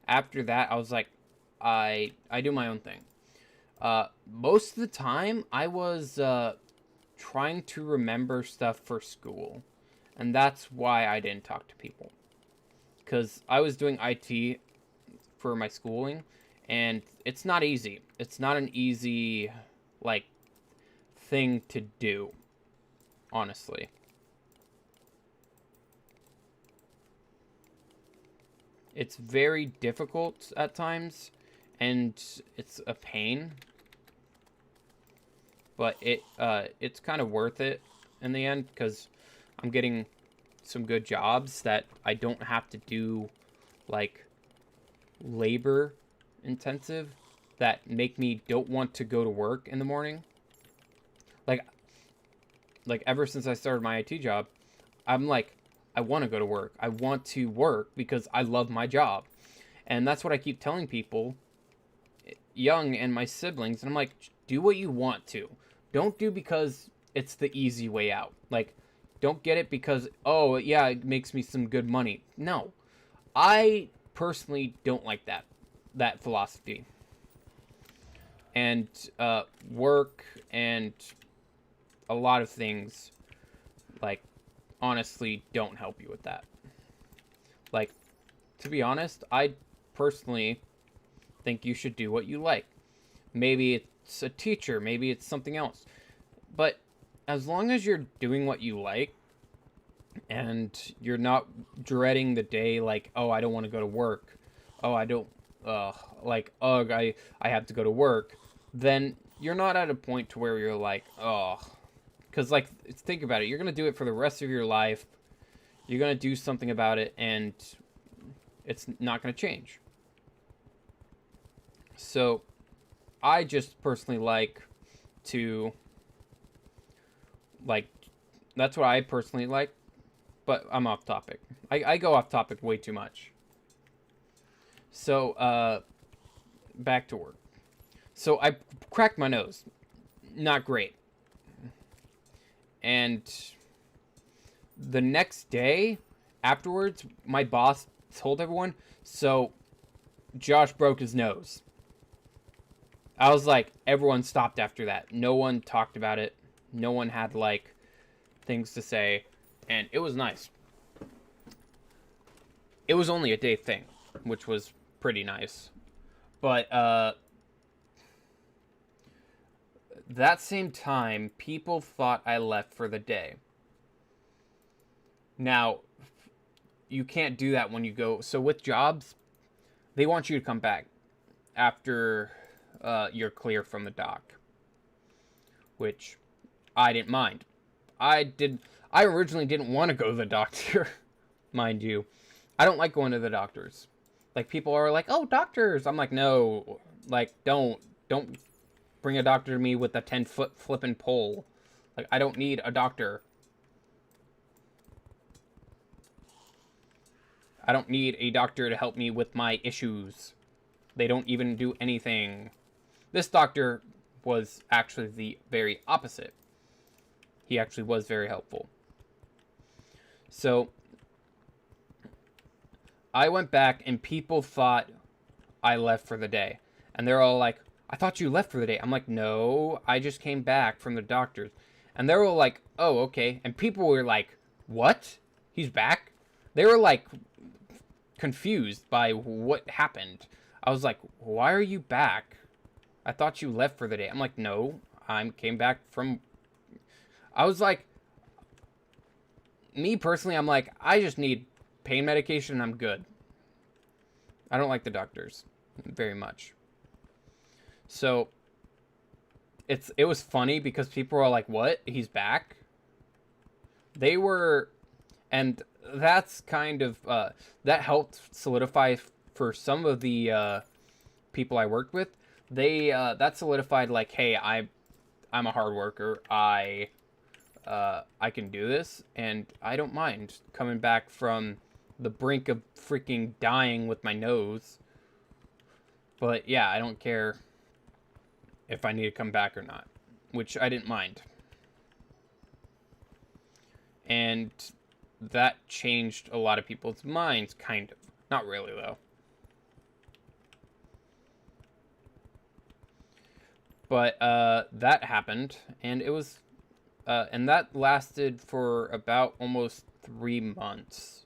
after that, I was like, I do my own thing. Most of the time, I was trying to remember stuff for school, and that's why I didn't talk to people. Because I was doing IT for my schooling, and it's not easy. It's not an easy, like, thing to do, honestly. It's very difficult at times, and it's a pain, but it's kind of worth it in the end, because I'm getting some good jobs that I don't have to do, like, labor intensive, that make me don't want to go to work in the morning. Like ever since I started my IT job, I'm like, I want to go to work. I want to work because I love my job. And that's what I keep telling people, young and my siblings. And I'm like, do what you want to. Don't do because it's the easy way out. Like, don't get it because, oh, yeah, it makes me some good money. No. I personally don't like that philosophy. And work and a lot of things, like, honestly don't help you with that. Like, to be honest, I personally think you should do what you like. Maybe it's a teacher, maybe it's something else. But as long as you're doing what you like and you're not dreading the day, like, oh, I don't want to go to work. Oh, I don't, like, ugh, I have to go to work. Then you're not at a point to where you're like, oh, because, like, think about it. You're going to do it for the rest of your life. You're going to do something about it, and it's not going to change. So, I just personally like to Like, that's what I personally like. But I'm off topic. I go off topic way too much. So, back to work. So I cracked my nose. Not great. And the next day, afterwards, my boss told everyone, so Josh broke his nose. I was like, everyone stopped after that. No one talked about it. No one had, like, things to say. And it was nice. It was only a day thing, which was pretty nice. But, that same time, people thought I left for the day. Now, you can't do that when you go. So with jobs, they want you to come back after you're clear from the dock, which I didn't mind. I originally didn't want to go to the doctor, mind you. I don't like going to the doctors. Like, people are like, "Oh, doctors." I'm like, "No, like, don't bring a doctor to me with a 10-foot flippin' pole. Like, I don't need a doctor. I don't need a doctor to help me with my issues. They don't even do anything." This doctor was actually the very opposite. He actually was very helpful. So, I went back and people thought I left for the day. And they're all like, "I thought you left for the day." I'm like, "No, I just came back from the doctor's." And they were all like, "Oh, okay." And people were like, "What? He's back?" They were like confused by what happened. I was like, "Why are you back? I thought you left for the day." I'm like, "No, I came back from..." I was like, me personally, I'm like, I just need pain medication and I'm good. I don't like the doctors very much. So it was funny because people were like, "What? He's back?" They were, and that's kind of that helped solidify for some of the people I worked with. They that solidified, like, "Hey, I'm a hard worker. I can do this, and I don't mind coming back from the brink of freaking dying with my nose. But yeah, I don't care if I need to come back or not," which I didn't mind. And that changed a lot of people's minds, kind of. Not really, though. But that happened, and it was... and that lasted for about almost 3 months.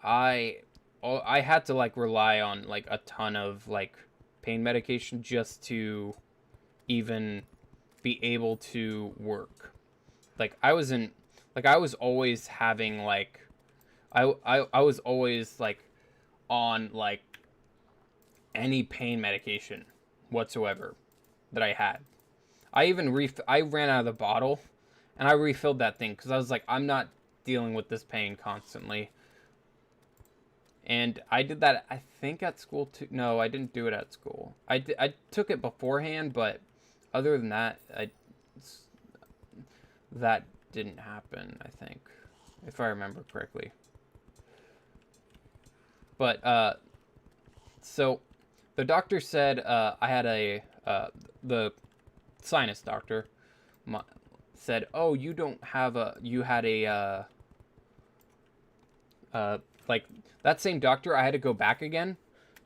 I had to, like, rely on, like, a ton of, like, pain medication just to even be able to work. Like, I was always having, like, I was always, like, on, like, any pain medication whatsoever that I had. I ran out of the bottle, and I refilled that thing because I was like, I'm not dealing with this pain constantly. And I did that, I think, at school too. No, I didn't do it at school. I took it beforehand, but other than that, that didn't happen, I think, if I remember correctly. But so the doctor said I had the sinus doctor said, "Oh, you don't have you had a like..." That same doctor, I had to go back again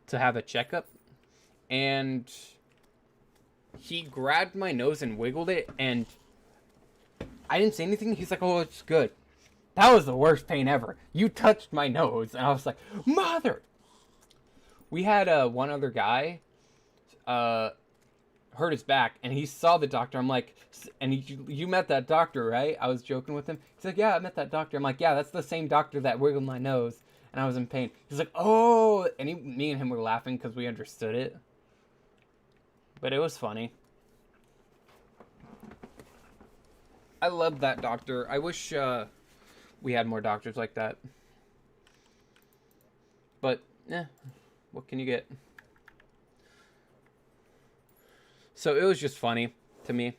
to have a checkup, and he grabbed my nose and wiggled it, and I didn't say anything. He's like, "Oh, it's good." That was the worst pain ever. You touched my nose, and I was like, "Mother!" We had one other guy hurt his back, and he saw the doctor. I'm like, "And you met that doctor, right?" I was joking with him. He's like, "Yeah, I met that doctor." I'm like, "Yeah, that's the same doctor that wiggled my nose, and I was in pain." He's like, "Oh," and me and him were laughing because we understood it. But it was funny. I love that doctor. I wish we had more doctors like that. But, what can you get? So it was just funny to me.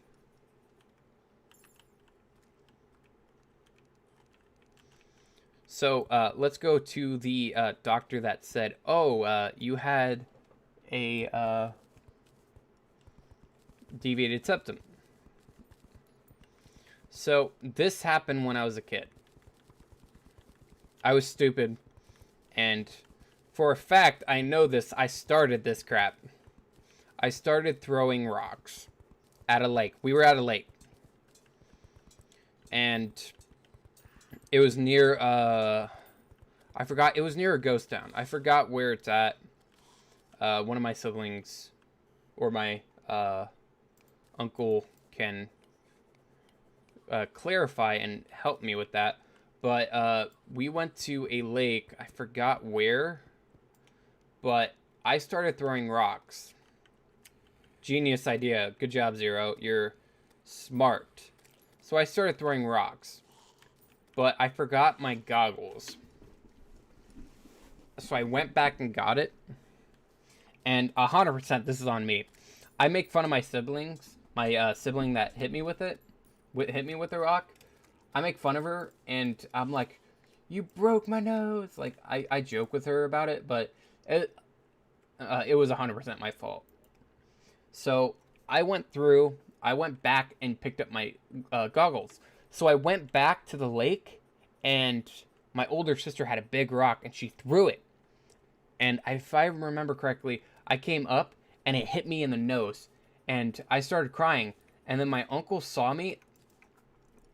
So let's go to the doctor that said, "Oh, you had a deviated septum." So this happened when I was a kid. I was stupid, and for a fact, I know this. I started this crap. I started throwing rocks at a lake. We were at a lake, and it was near. I forgot. It was near a ghost town. I forgot where it's at. One of my siblings, or my uncle, can clarify and help me with that. But we went to a lake. I forgot where, but I started throwing rocks. Genius idea. Good job, Zero. You're smart. So I started throwing rocks, but I forgot my goggles. So I went back and got it. And 100% this is on me. I make fun of my siblings. My sibling that hit me with it. Hit me with the rock. I make fun of her, and I'm like, "You broke my nose." Like, I joke with her about it, but it was 100% my fault. So I went back and picked up my goggles. So I went back to the lake, and my older sister had a big rock, and she threw it. And if I remember correctly, I came up, and it hit me in the nose, and I started crying. And then my uncle saw me,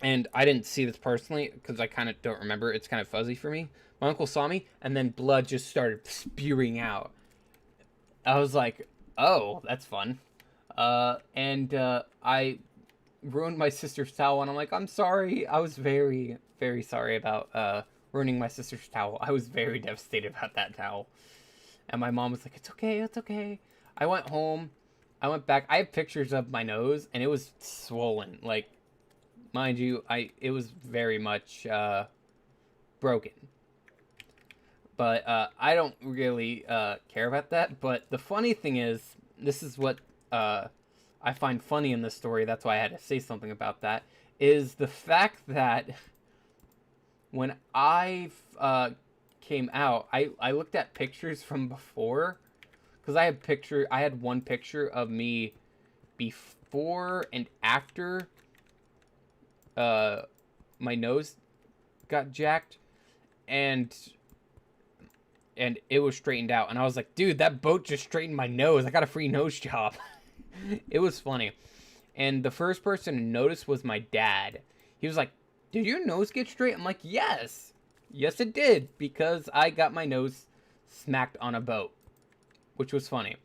and I didn't see this personally because I kind of don't remember. It's kind of fuzzy for me. My uncle saw me, and then blood just started spewing out. I was like, "Oh, that's fun." And I ruined my sister's towel, and I'm like, "I'm sorry. I was very, very sorry about ruining my sister's towel. I was very devastated about that towel." And my mom was like, "It's okay, it's okay." I went home. I went back. I have pictures of my nose, and it was swollen. Like, mind you, it was very much broken. But I don't really care about that. But the funny thing is, this is what I find funny in this story. That's why I had to say something about that. Is the fact that when I came out, I looked at pictures from before, because I had one picture of me before and after my nose got jacked, and it was straightened out, and I was like, "Dude, that boat just straightened my nose. I got a free nose job." It was funny. And the first person to notice was my dad. He was like, "Did your nose get straight?" I'm like, "Yes. Yes, it did, because I got my nose smacked on a boat," which was funny.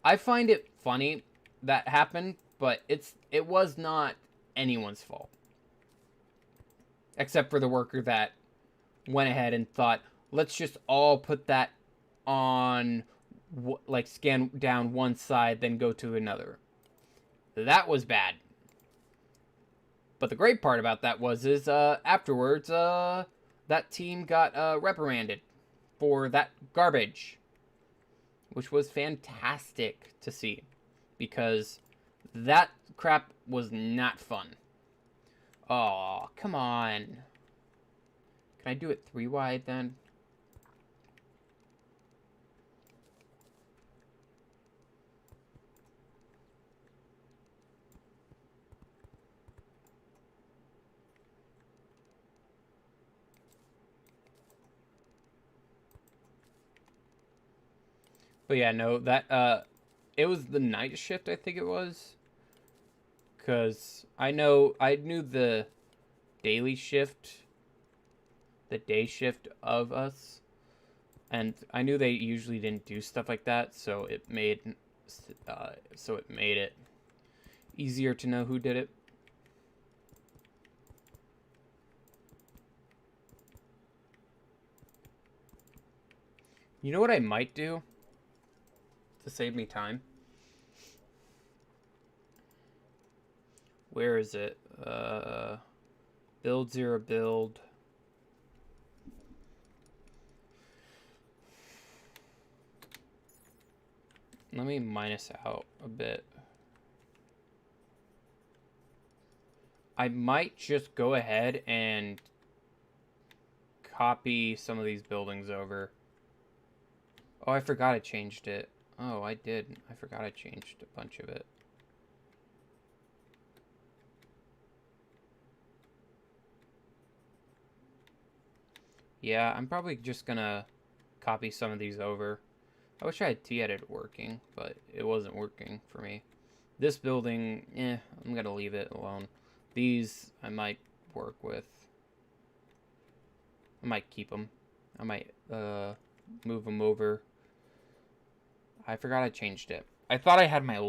I find it funny that happened, but it was not anyone's fault. Except for the worker that went ahead and thought, "Let's just all put that on, like, scan down one side, then go to another." That was bad. But the great part about that is afterwards, that team got reprimanded for that garbage, which was fantastic to see, because that crap was not fun. Oh, come on. Can I do it 3 wide then? But yeah, no, that it was the night shift, I think it was. Cause I knew the daily shift, the day shift of us, and I knew they usually didn't do stuff like that, so it made it easier to know who did it. You know what I might do to save me time? Where is it? Build zero build. Let me minus out a bit. I might just go ahead and copy some of these buildings over. Oh, I forgot I changed it. Oh, I did. I forgot I changed a bunch of it. Yeah, I'm probably just gonna copy some of these over. I wish I had T-edit working, but it wasn't working for me. This building, I'm gonna leave it alone. These I might work with. I might keep them. I might move them over. I forgot I changed it. I thought I had my old